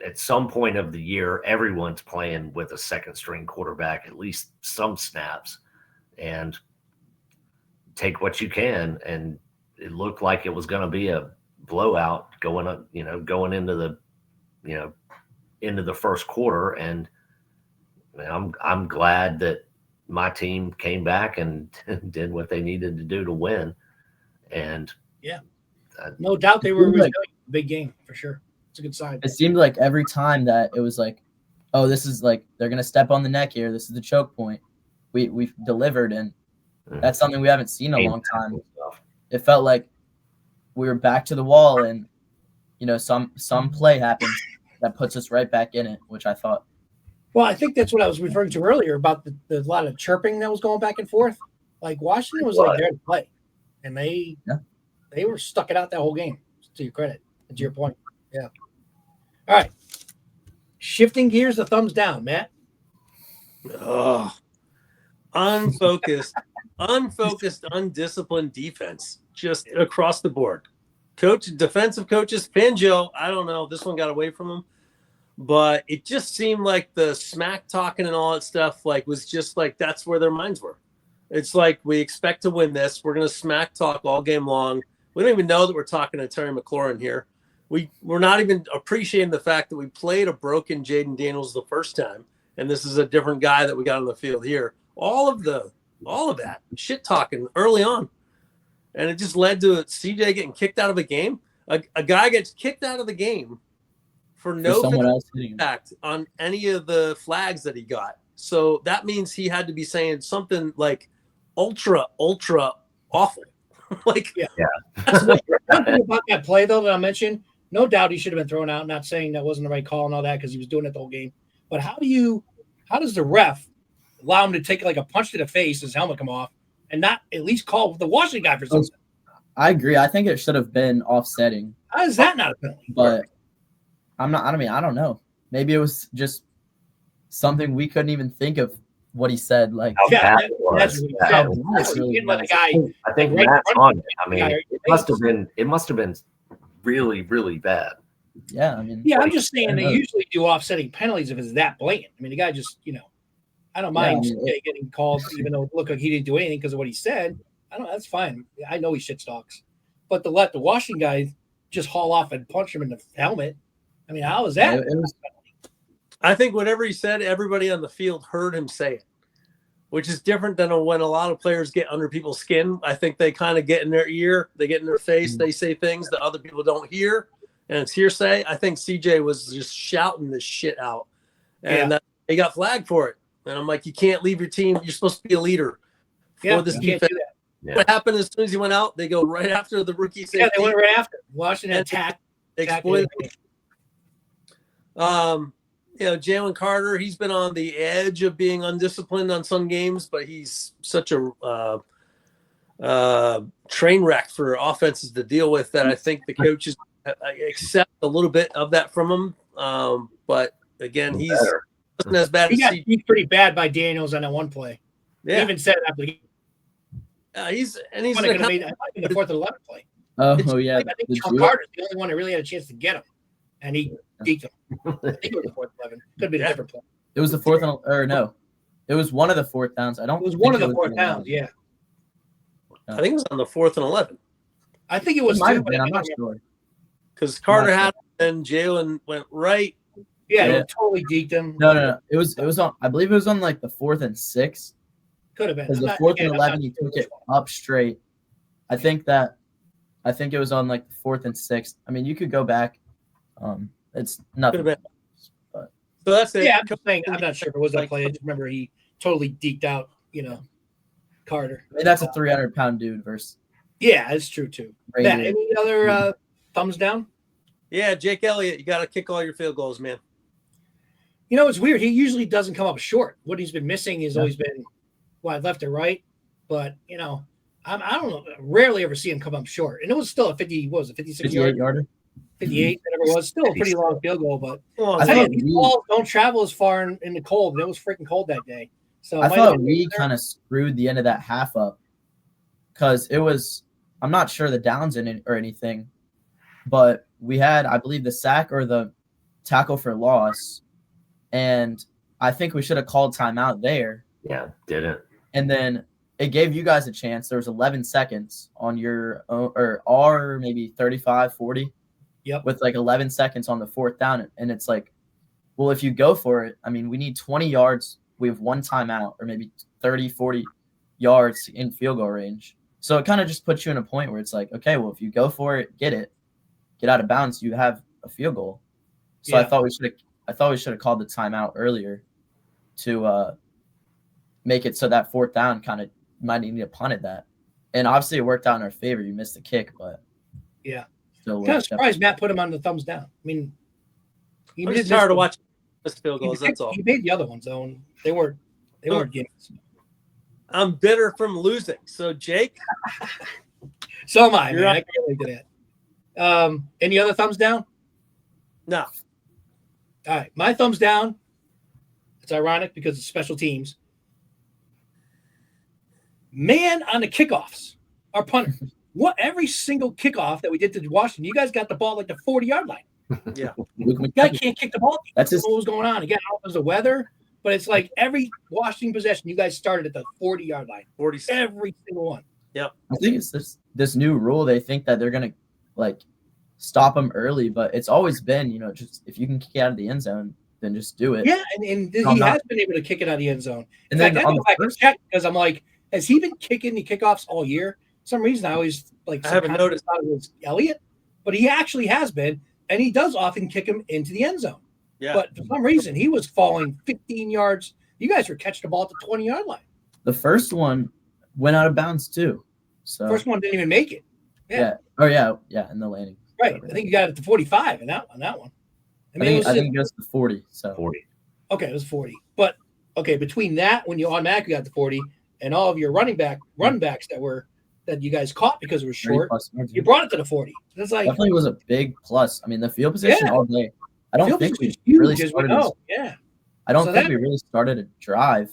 at some point of the year, everyone's playing with a second string quarterback, at least some snaps, and take what you can. And it looked like it was going to be a blowout going into the first quarter. And I'm glad that my team came back and did what they needed to do to win. And yeah, no doubt they were a big game for sure. It's a good sign. It seemed like every time that it was like, oh, this is like they're gonna step on the neck here. This is the choke point. We've delivered, and that's something we haven't seen in a long time. It felt like we were back to the wall, and some play happens that puts us right back in it, which I thought. Well, I think that's what I was referring to earlier about the lot of chirping that was going back and forth. Like Washington was like there to play, and they were stuck it out that whole game. To your credit, to your point, yeah. All right, shifting gears, the thumbs down, Matt. Oh, unfocused, undisciplined defense, just across the board. Defensive coaches, Fangio, I don't know. This one got away from him. But it just seemed like the smack talking and all that stuff was just like that's where their minds were. It's like we expect to win this. We're going to smack talk all game long. We don't even know that we're talking to Terry McLaurin here. We're not even appreciating the fact that we played a broken Jaden Daniels the first time, and this is a different guy that we got on the field here. All of that shit talking early on, and it just led to CJ getting kicked out of a game. A guy gets kicked out of the game for no impact on any of the flags that he got. So that means he had to be saying something like ultra awful. Something about that play though that I mentioned. No doubt he should have been thrown out. Not saying that wasn't the right call and all that because he was doing it the whole game. But how does the ref allow him to take like a punch to the face, his helmet come off, and not at least call the Washington guy for something? I agree. I think it should have been offsetting. How is that not a penalty? But I don't know. Maybe it was just something we couldn't even think of what he said. Like, How Yeah, bad it was. that's what he Yeah. said. How That's what he did when the guy. I think Like, right Matt's in front on of it. I mean, Yeah, it must have been really, really bad. yeah, I mean, Yeah, I'm just saying they knows? usually do offsetting penalties if it's that blatant. I mean, the guy just, I don't mind getting called, even though it looked like he didn't do anything because of what he said. That's fine. I know he shit stalks. But to let the Washington guy just haul off and punch him in the helmet, I mean, how is that? It was, I think whatever he said, everybody on the field heard him say it, which is different than when a lot of players get under people's skin. I think they kind of get in their ear, they get in their face, they say things that other people don't hear, and it's hearsay. I think CJ was just shouting this shit out, and he got flagged for it. And I'm like, you can't leave your team. You're supposed to be a leader for this you can't defense. do that. Yeah. What happened as soon as he went out? They go right after the rookie safety. Yeah, they went right after Washington attack. Exploited. Jalen Carter, he's been on the edge of being undisciplined on some games, but he's such a train wreck for offenses to deal with that I think the coaches accept a little bit of that from him. But again, he wasn't as bad He as got beat pretty bad by Daniels on that one play. Yeah. He even said after he's made the 4th and 11th play. oh yeah, I think Sean Carter's the only one that really had a chance to get him, and he deked him. I think it was the 4th 11. Could be a different play. it was the 4th or no, it was one of the 4th downs. I don't. It was one of the 4th downs. Yeah, I think it was on the 4th and 11. I think it was. might Too, have been, but I'm not sure. Because Carter had him and Jalen went right. Yeah, Yeah. he totally deked him. No. It was on. I believe it was on like the 4th and 6th. Could have been. Because the 4th and 11, he took it up straight. I think it was on like the 4th and 6th. I mean, you could go back. It's nothing. Could have been. But So that's it. Yeah, I'm not sure if it was that play. I just remember he totally deked out, Carter. I mean, that's a 300-pound dude versus. Yeah, it's true too. Radiator. Matt, any other thumbs down? Yeah, Jake Elliott, you got to kick all your field goals, man. It's weird. He usually doesn't come up short. What he's been missing has always been left or right. But I don't know. Rarely ever see him come up short. And it was still a 56 yard, yarder, 58, whatever it was. Still a pretty long field goal. But I thought these balls don't travel as far in the cold. And it was freaking cold that day. So I thought we kind of screwed the end of that half up because it was. I'm not sure the downs in it or anything, but we had, I believe, the sack or the tackle for loss, and I think we should have called timeout there. Yeah, didn't. And then it gave you guys a chance. There was 11 seconds on your own, or our maybe 35, 40. Yep. With like 11 seconds on the 4th down. And it's like, well, if you go for it, I mean, we need 20 yards. We have one timeout or maybe 30, 40 yards in field goal range. So it kind of just puts you in a point where it's like, okay, well, if you go for it, get out of bounds, you have a field goal. So I thought we should have called the timeout earlier to make it so that 4th down kind of might need to punt at that. And obviously it worked out in our favor. You missed the kick, but still kind of surprised Matt put him on the thumbs down. I mean, I'm just tired of watching this field goals. That's all. He made the other ones though, and they weren't games. I'm bitter from losing. So Jake, so am I. Man. I can't relate to that. Any other thumbs down? No. All right, my thumbs down. It's ironic because it's special teams. Man on the kickoffs, our punter. Every single kickoff that we did to Washington, you guys got the ball like the 40-yard line. Yeah. The guy can't kick the ball. That's what was going on. Again, I don't know if it was the weather, but it's like every Washington possession, you guys started at the 40-yard line. 40. Every single one. Yep. I think it's this new rule. They think that they're going to stop them early, but it's always been, just if you can kick it out of the end zone, then just do it. Yeah, and he has been able to kick it out of the end zone. And then then I go back and check because I'm like, has he been kicking the kickoffs all year? For some reason, I always I haven't noticed. Thought it was Elliott, but he actually has been, and he does often kick him into the end zone. Yeah. But for some reason, he was falling 15 yards. You guys were catching the ball at the 20-yard line. The first one went out of bounds too. So First one didn't even make it. Yeah. Oh yeah, in the landing. Right. I think you got it at the 45 on that one. I think it goes to 40. So 40. Okay, it was 40. But between that, when you automatically got the 40, and all of your run backs that you guys caught because it was short, you brought it to the 40. That's like definitely was a big plus. I mean, the field position all day. I don't think we huge, really as started. we know. Yeah. I don't think we really started a drive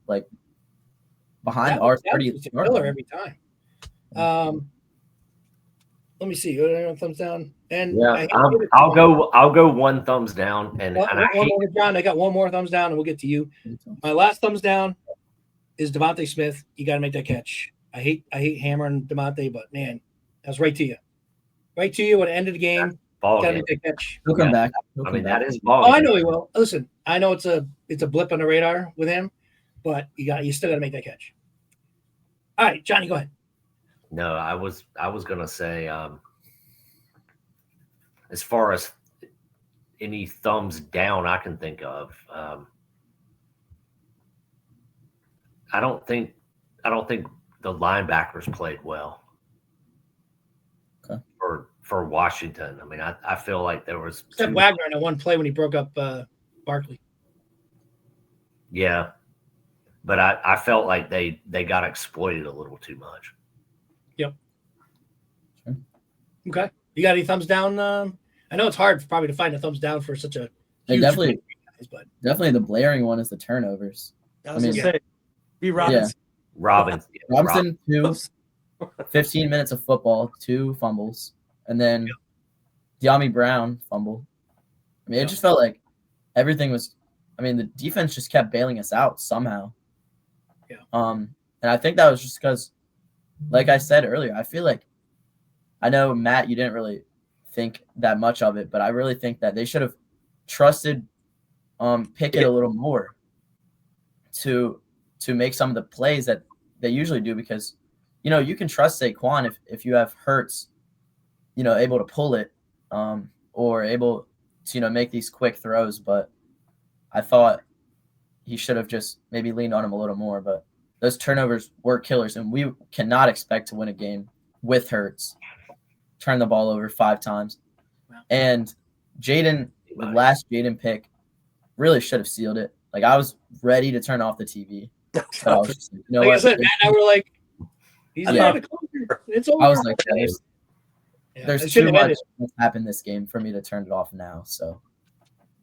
like behind That our was 30 a killer every time. Let me see. Thumbs down. And yeah, I'll go one thumbs down. And one more, John. I got one more thumbs down, and we'll get to you. My last thumbs down is Devontae Smith. You got to make that catch. I hate hammering Devontae, but man, that was right to you. Right to you at the end of the game. Ball Got to game. make that catch. He'll come back. That is ball Oh, game. I know he will. Listen, I know it's a blip on the radar with him, but you still got to make that catch. All right, Johnny, go ahead. No, I was gonna say, as far as any thumbs down I can think of, I don't think the linebackers played well. Okay. For Washington. I mean, I feel like there was Except Wagner in that one play when he broke up Barkley. Yeah. But I felt like they got exploited a little too much. Yep. Sure. Okay. You got any thumbs down? I know it's hard probably to find a thumbs down for such a huge definitely guys, but definitely the blaring one is the turnovers. I was gonna say, B. Robinson. Yeah. Robinson 15 minutes of football, 2 fumbles, and then De'Ami Brown fumble. I mean, it just felt like everything was. I mean, the defense just kept bailing us out somehow. Yeah. And I think that was just because, like I said earlier, I feel like, I know Matt, you didn't really think that much of it, but I really think that they should have trusted Pickett a little more to make some of the plays that they usually do, because you can trust Saquon if you have Hurts, able to pull it, or able to make these quick throws. But I thought he should have just maybe leaned on him a little more. But those turnovers were killers, and we cannot expect to win a game with Hurts. Turn the ball over 5 times. Wow. And Jaden, the last Jaden pick, really should have sealed it. Like, I was ready to turn off the TV. But I was just like, like I said, Matt and I were like, he's not a closer. It's over. I was like, there's too much that's happened this game for me to turn it off now. So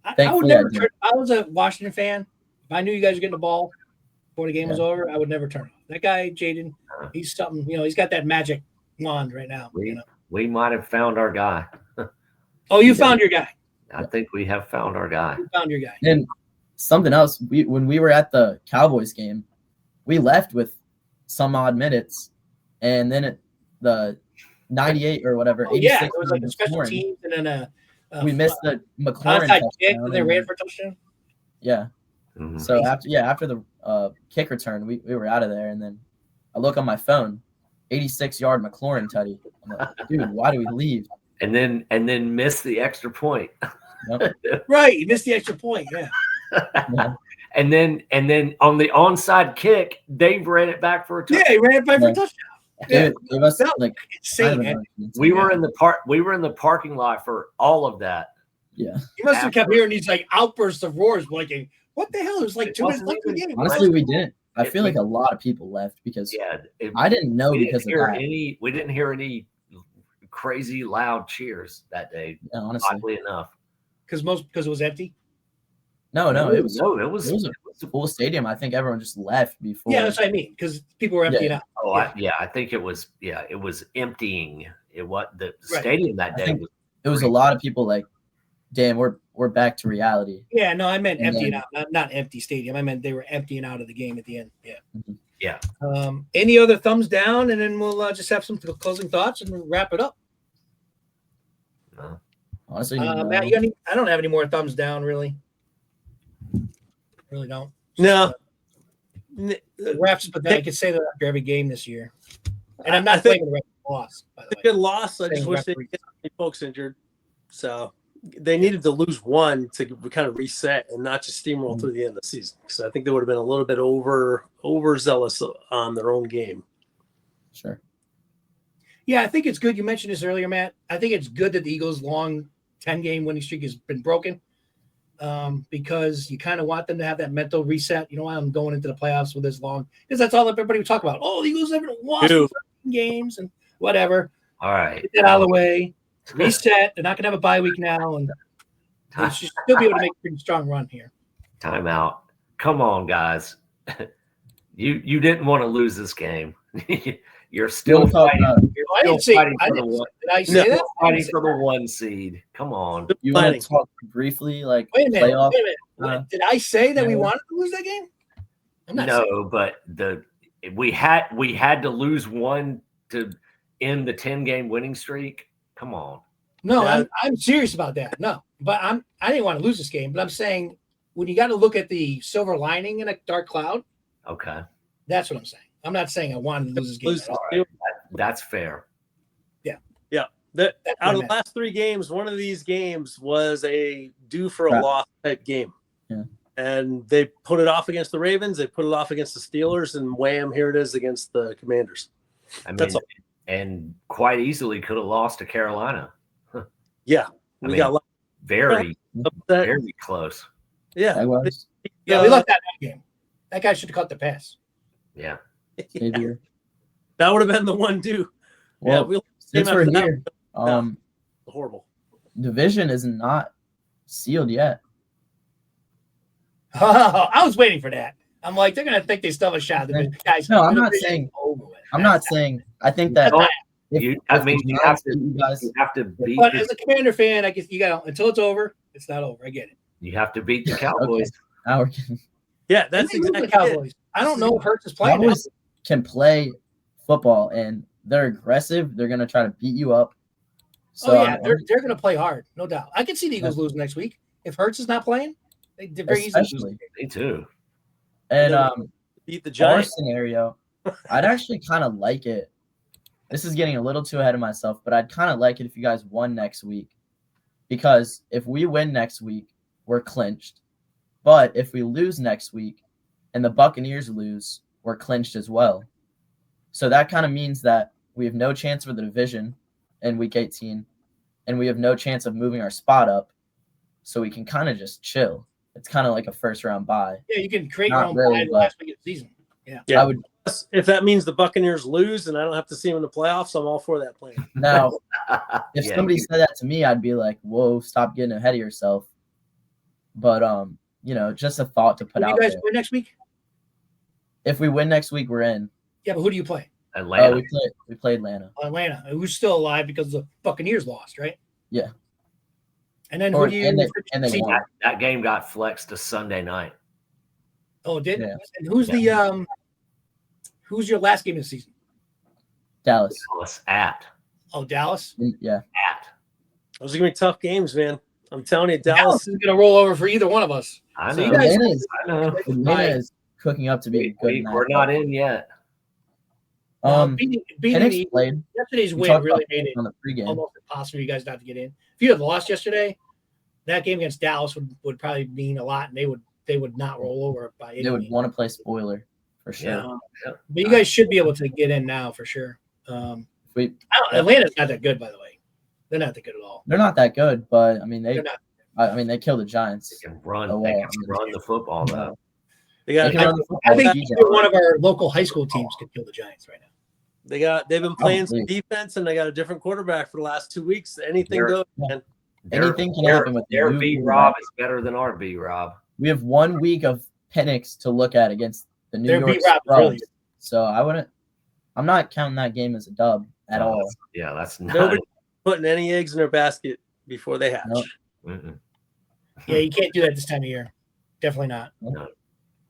I would never turn. I was a Washington fan. If I knew you guys were getting the ball before the game was over, I would never turn it off. That guy, Jaden, he's something. He's got that magic wand right now. We might have found our guy. Oh, you found your guy. I think we have found our guy. You found your guy. And something else, when we were at the Cowboys game, we left with some odd minutes, and then the 98 or whatever. Oh, yeah, it was like a special teams, and then we missed the McLaurin kick, and they ran for a touchdown. Yeah. Mm-hmm. So after the kick return, we were out of there, and then I look on my phone, 86-yard McLaurin tutty. I'm like, dude, why do we leave? And then miss the extra point. Yep. Right, you missed the extra point. Yeah. Yeah. And then on the onside kick, they ran it back for a touchdown. Yeah, he ran it back for a touchdown. Yeah, it was like insane. We were in the parking lot for all of that. Yeah. You must have kept hearing these like outbursts of roars, like, what the hell? It was like 2 minutes left in the game. Honestly, we didn't. I feel like a lot of people left because I didn't know because of that. We didn't hear any crazy loud cheers that day. Yeah, honestly, oddly enough, because it was empty. No, it was a full stadium. I think everyone just left before. Yeah, that's what I mean. Because people were emptying out. Oh, I think it was. Yeah, it was emptying. The stadium that day it was a lot of people like, damn, we're back to reality. Yeah, no, I meant emptying out, not empty stadium. I meant they were emptying out of the game at the end. Yeah. Mm-hmm. Yeah. Any other thumbs down, and then we'll just have some closing thoughts and we'll wrap it up. No. Honestly, Matt, I don't have any more thumbs down, really. Really don't. No. Refs, but I could say that after every game this year. And I'm not blaming the ref loss, by the way. It's a good loss. I just wish they didn't get any folks injured. So they needed to lose one to kind of reset and not just steamroll through the end of the season. Because I think they would have been a little bit overzealous on their own game. Sure. Yeah, I think it's good. You mentioned this earlier, Matt. I think it's good that the Eagles' long 10-game winning streak has been broken, because you kind of want them to have that mental reset. You know why I'm going into the playoffs with this long? Because that's all everybody would talk about. Oh, the Eagles haven't lost 13 games and whatever. All right. Get that out of the way. Reset. They're not going to have a bye week now. And they should still be able to make a pretty strong run here. Time out. Come on, guys. you didn't want to lose this game. You're still We'll talk about- fighting. I You're didn't still say. fighting I for the didn't, one. did I say that? Still fighting for the 1 seed. Come on. You want Fighting. to talk briefly, like Wait a minute. playoff? Wait a minute. What, did I say that we yeah. wanted to lose that game? I'm not saying. No, but we had to lose one to end the 10-game winning streak. Come on. No, Yeah. I'm serious about that. No, but I didn't want to lose this game. But I'm saying when you got to look at the silver lining in a dark cloud, Okay. that's what I'm saying. I'm not saying I wanted to lose this game. Lose at all. the Steelers. That's fair. That That's out what of I the last 3 games, one of these games was a due for a Crap. loss type game. Yeah. And they put it off against the Ravens. They put it off against the Steelers, and wham, here it is against the Commanders. I mean, That's all. and quite easily could have lost to Carolina. Yeah, I we mean, got very, upset. very close. Yeah, I was Yeah, we left that game. That guy should have caught the pass. Yeah. maybe. that would have been the one due. Well, Yeah, we since came we're after that. here, Horrible. division is not sealed yet. Oh, I was waiting for that. I'm like, they're gonna think they still have a shot. Guys, No, I'm the not division's saying- over with. I'm not saying. I think that Don't- if, you if have the to Giants beat you guys. beat But the, as a Commander fan, I guess you got until it's over. It's not over. I get it. you have to beat the Cowboys. Now we're getting, Yeah, that's They lose exactly the Cowboys. I don't know if Hurts is playing. now. Cowboys can play football and they're aggressive. They're gonna try to beat you up. So Oh yeah, I'm- they're going to play hard, no doubt. I can see the Eagles lose next week if Hurts is not playing. They're very easy to lose. especially Me too. and beat the our Giants. scenario, I'd actually kind of like it. This is getting a little too ahead of myself, but I'd kind of like it if you guys won next week, because if we win next week, we're clinched. But if we lose next week, and the Buccaneers lose, we're clinched as well. So that kind of means that we have no chance for the division in week 18, and we have no chance of moving our spot up. So we can kind of just chill. It's kind of like a first round bye. Yeah, you can create Not your own really, bye the but- last week of the season. Yeah. I would If that means the Buccaneers lose and I don't have to see them in the playoffs, I'm all for that plan. now. If Yeah, somebody said that to me, I'd be like, "Whoa, stop getting ahead of yourself." But just a thought to put Who do out you guys there. play next week? If we win next week, we're in. Yeah, but who do you play? Atlanta. We play Atlanta. Atlanta, who's still alive because the Buccaneers lost, right? Yeah. And then Or- who do you? and they see- won. that game got flexed to Sunday night. Oh, did Yeah. and who's the who's your last game of the season? Dallas. Dallas at. Oh, Dallas. Yeah. At. Those are gonna be tough games, man. I'm telling you, Dallas Dallas. is going to roll over for either one of us. I So know. you guys- I know. Atlanta is cooking up to be good. in that. We're not in yet. Beating Penix the played. yesterday's We win talked really about made Penix it on the pregame. almost impossible for you guys not to get in. If you had lost yesterday, that game against Dallas would probably mean a lot, and they would not roll over by any They would means. want to play spoiler for sure. Yeah. But you guys should be able to get in now for sure. Atlanta's not that good, by the way. They're not that good at all. They're not that good, but I mean They're not. they killed the Giants. They can run. Oh, They well. can run the football though. They got. They can run the football I think with either DJ. one of our local high school teams could kill the Giants right now. They've been playing some Probably. defense, and they got a different quarterback for the last 2 weeks. Anything They're- goes. Yeah. Man. Anything can happen with the their new B quarterback. Rob is better than our B Rob. We have 1 week of Penix to look at against the New Their York B-Rob is Scrubs. really good. So I'm not counting that game as a dub at all. That's not. Nobody putting any eggs in their basket before they hatch. Nope. Mm-mm. Yeah, you can't do that this time of year. Definitely not. No.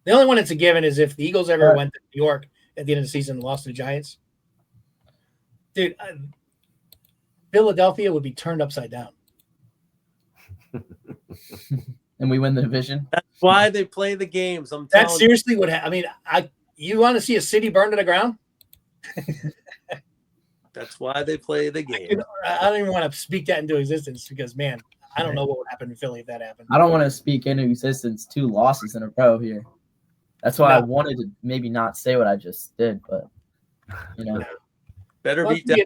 The only one that's a given is if the Eagles ever Right. went to New York at the end of the season and lost to the Giants. Dude, Philadelphia would be turned upside down. And we win the division. That's why they play the games. I'm That telling you. seriously would have. I mean, you want to see a city burned to the ground? That's why they play the game. I don't even want to speak that into existence because, man, I don't know what would happen in Philly if that happened. I don't want to speak into existence 2 losses in a row here. That's why I No. wanted to maybe not say what I just did, but Better Well, beat it's gonna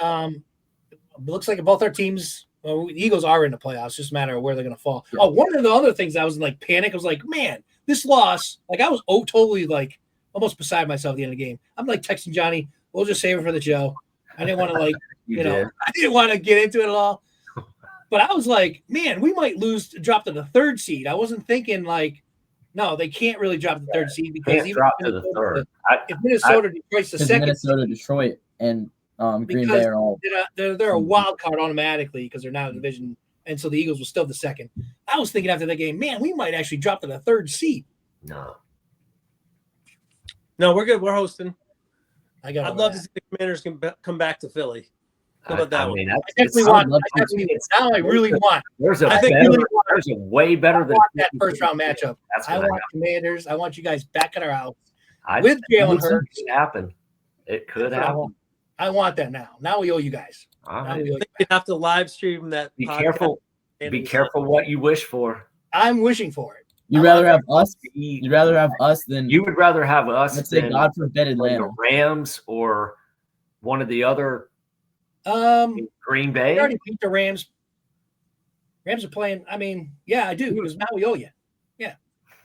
down. be interesting. It looks like both our teams, well, the Eagles are in the playoffs. It's just a matter of where they're going to fall. Yeah. Oh, one of the other things I was in like panic. I was like, man, this loss, like I was totally like almost beside myself at the end of the game. I'm like texting Johnny, we'll just save it for the show. I didn't want to like, You know, did. I didn't want to get into it at all. But I was like, man, we might drop to the 3rd seed. I wasn't thinking like No, they can't really drop the third seed because Can't even drop if to the third. if Minnesota Detroit's the Because second, Minnesota, Detroit, and Green because Bay are all. they're a wild card automatically because they're not a division, and so the Eagles were still the second. I was thinking after that game, man, we might actually drop to the third seed. No, we're good. We're hosting. I'd love to see the Commanders come back to Philly. How about that I one? mean, I definitely want. Now I really want. There's I think there's a way better than that first round matchup. That's I what want Commanders. I want you guys back at our house I with Jalen It Hurts. could happen. It could happen. I want that now. Now we owe you guys. All Now right. we owe I think we have to live stream that. Be podcast. careful. Be careful what you wish for. I'm wishing for it. You'd rather have us. You'd rather have us than You would rather have us let's say than God forbid the Atlanta. Rams or one of the other Green We Bay. already beat the Rams. Rams are playing. I mean, yeah, I do because now we owe you. Yeah,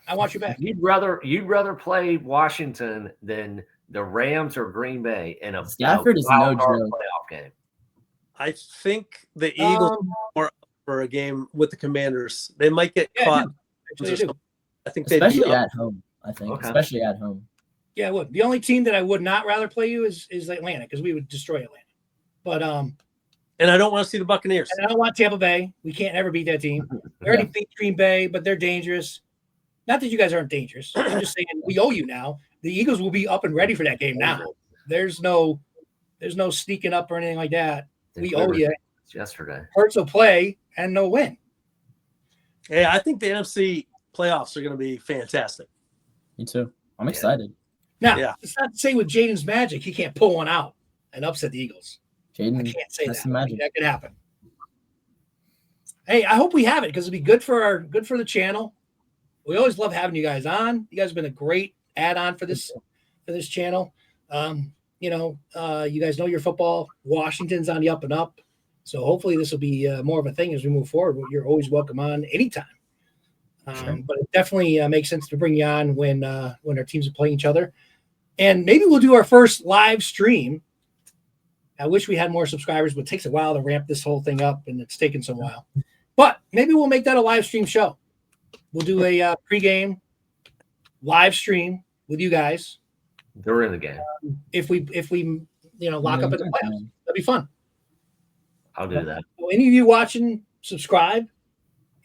I want you back. You'd rather play Washington than the Rams or Green Bay in a Stafford is no wild card joke. playoff game. I think the Eagles are up for a game with the Commanders. They might get caught. Actually, I do. I think they'd be Especially up. at home. I think, Okay. especially at home. Yeah, I would. The only team that I would not rather play you is Atlanta because we would destroy Atlanta. But And I don't want to see the Buccaneers. and I don't want Tampa Bay. We can't ever beat that team. We already beat Green Bay, but they're dangerous. Not that you guys aren't dangerous. I'm just saying we owe you now. The Eagles will be up and ready for that game now. There's no sneaking up or anything like that. We owe you. Yesterday. Hurts will play and no win. Hey, I think the NFC playoffs are going to be fantastic. Me too. I'm excited. Now, Yeah. it's not to say with Jaden's magic he can't pull one out and upset the Eagles. I Jaden, can't say that's that. the magic. That could happen. Hey, I hope we have it because it'd be good for the channel. We always love having you guys on. You guys have been a great add-on for this channel. You guys know your football. Washington's on the up and up. So hopefully this will be more of a thing as we move forward. You're always welcome on anytime. Sure. But it definitely makes sense to bring you on when our teams are playing each other. And maybe we'll do our first live stream. I wish we had more subscribers, but it takes a while to ramp this whole thing up, and it's taken some while. But maybe we'll make that a live stream show. We'll do a pregame live stream with you guys. They're in the game. If we lock up in the playoffs, that'd be fun. I'll do that. So any of you watching, subscribe,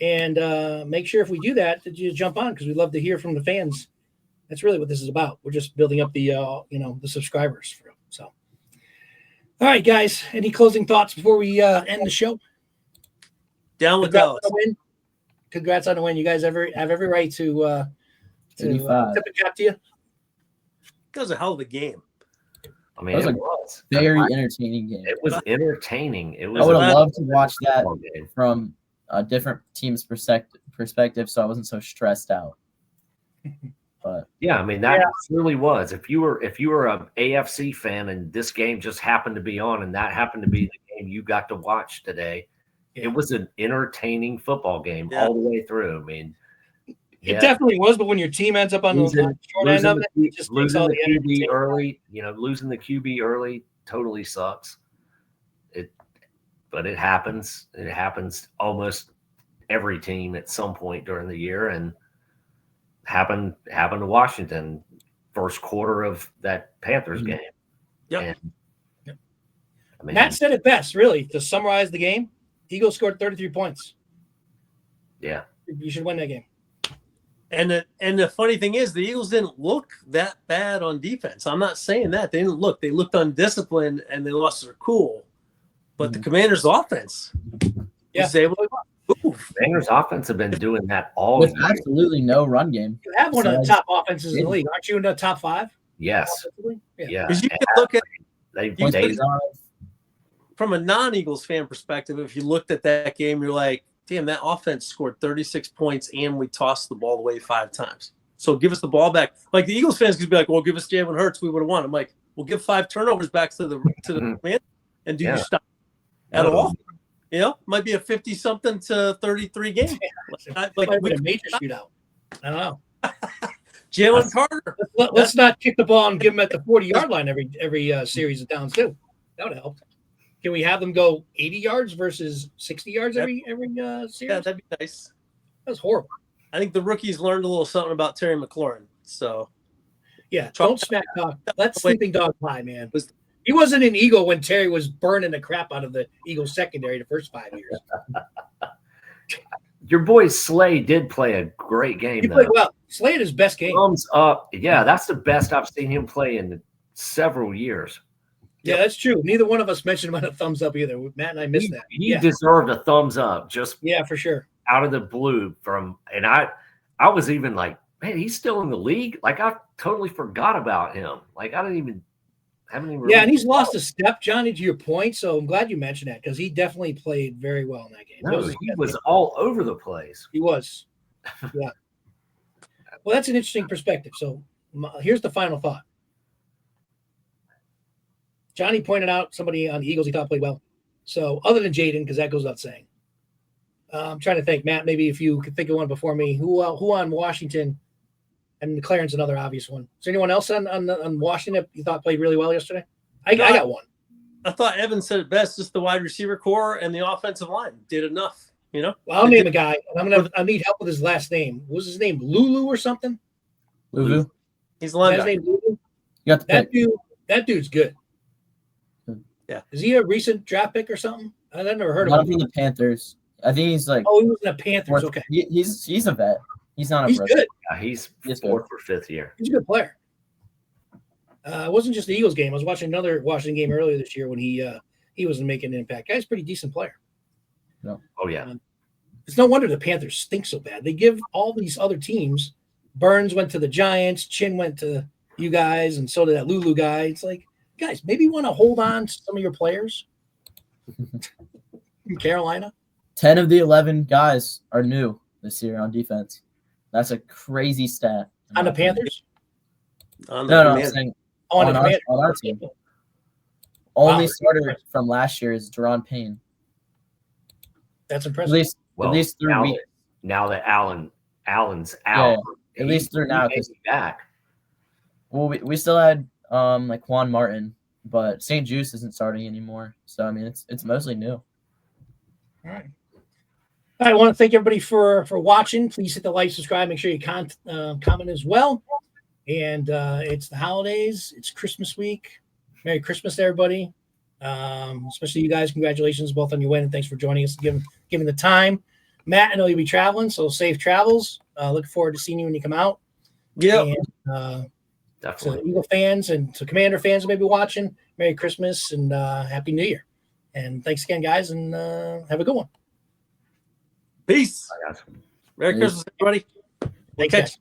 and make sure if we do that you jump on because we'd love to hear from the fans. That's really what this is about. We're just building up the the subscribers. So, all right, guys. Any closing thoughts before we end the show? Down with Dallas. Congrats on the win. You guys have every right to tip a cap to you. That was a hell of a game. I mean, it was very entertaining game. It was entertaining. It was. I would have loved to watch that game from a different team's perspective, so I wasn't so stressed out. But yeah, I mean that really was. If you were an AFC fan and this game just happened to be on, and that happened to be the game you got to watch today, it was an entertaining football game all the way through. I mean, it definitely was. But when your team ends up on the short end of it, just losing the QB early, losing the QB early totally sucks. But it happens. It happens almost every team at some point during the year, and happened to Washington first quarter of that Panthers game. Yep. I mean, Matt said it best, really. To summarize the game, Eagles scored 33 points. Yeah. You should win that game. And the funny thing is, the Eagles didn't look that bad on defense. I'm not saying that. They didn't look. They looked undisciplined, and they lost their cool. But the Commanders' offense was able to move. Commanders' offense have been doing that all with year. absolutely no run game. You have one of the top offenses in the league. Aren't you in the top 5? Yes. Yeah. Because you can look at from a non-Eagles fan perspective, if you looked at that game, you're like, damn, that offense scored 36 points and we tossed the ball away 5 times. So give us the ball back. Like the Eagles fans could be like, well, give us Jalen Hurts, we would have won. I'm like, we'll give 5 turnovers back to the man. And do you stop at all? Might be a 50-something to 33 game. Like a major shootout. I don't know. Jalen Carter. Let's not kick the ball and give them at the 40-yard line every series of downs too. That would help. Can we have them go 80 yards versus 60 yards every series? Yeah, that'd be nice. That's horrible. I think the rookies learned a little something about Terry McLaurin. So Yeah, don't smack talk. Let Wait. sleeping dog lie, man. He wasn't an Eagle when Terry was burning the crap out of the Eagles secondary the first 5 years. Your boy Slay did play a great game. He played well. Slay had his best game. Thumbs up. Yeah, that's the best I've seen him play in several years. Yeah, that's true. Neither one of us mentioned him on a thumbs up either. Matt and I missed that. He deserved a thumbs up. Just for sure. Out of the blue and I was even like, man, he's still in the league. Like I totally forgot about him. Like I haven't even. Yeah, and he's lost a step, Johnny, to your point. So I'm glad you mentioned that because he definitely played very well in that game. No, he was all over the place. He was. Yeah. Well, that's an interesting perspective. So here's the final thought. Johnny pointed out somebody on the Eagles he thought played well. So other than Jaden, because that goes without saying. I'm trying to think, Matt, maybe if you could think of one before me. Who on Washington? And McLaren's another obvious one. Is there anyone else on Washington that you thought played really well yesterday? I got one. I thought Evan said it best. Just the wide receiver core and the offensive line did enough. Well, I'll name a guy. I need help with his last name. What was his name? Lulu or something? Lulu. He's the linebacker. Name Lulu? You got the That pick. dude. That dude's good. Yeah. Is he a recent draft pick or something? I've never heard Not of him. from the Panthers. I think he's like. Oh, he was in the Panthers. Okay. He's a vet. He's not a He's rookie. good. Yeah, he's He's fourth or fifth year. He's a good player. It wasn't just the Eagles game. I was watching another Washington game earlier this year when he wasn't making an impact. Guy's a pretty decent player. No. Oh yeah. It's no wonder the Panthers stink so bad. They give all these other teams. Burns went to the Giants. Chin went to you guys, and so did that Lulu guy. It's like, guys, maybe you want to hold on to some of your players in Carolina. 10 of the 11 guys are new this year on defense. That's a crazy stat. On the Panthers? No, I'm saying on our team. Only starter from last year is Deron Payne. That's At impressive. least through week. Now that Allen's out, at least through now. He's back. Well, we still had like Juan Martin, but St. Juice isn't starting anymore. So I mean, it's mostly new. All right. I want to thank everybody for watching. Please hit the like, subscribe, make sure you comment as well. And it's the holidays. It's Christmas week. Merry Christmas to everybody. Especially you guys. Congratulations both on your win, and thanks for joining us and giving the time. Matt, I know you'll be traveling, so safe travels. Looking forward to seeing you when you come out. Yeah. Definitely. To Eagle fans and to Commander fans who may be watching, Merry Christmas and Happy New Year. And thanks again, guys, and have a good one. Peace. Bye, guys. Merry Christmas, everybody. Thanks, guys.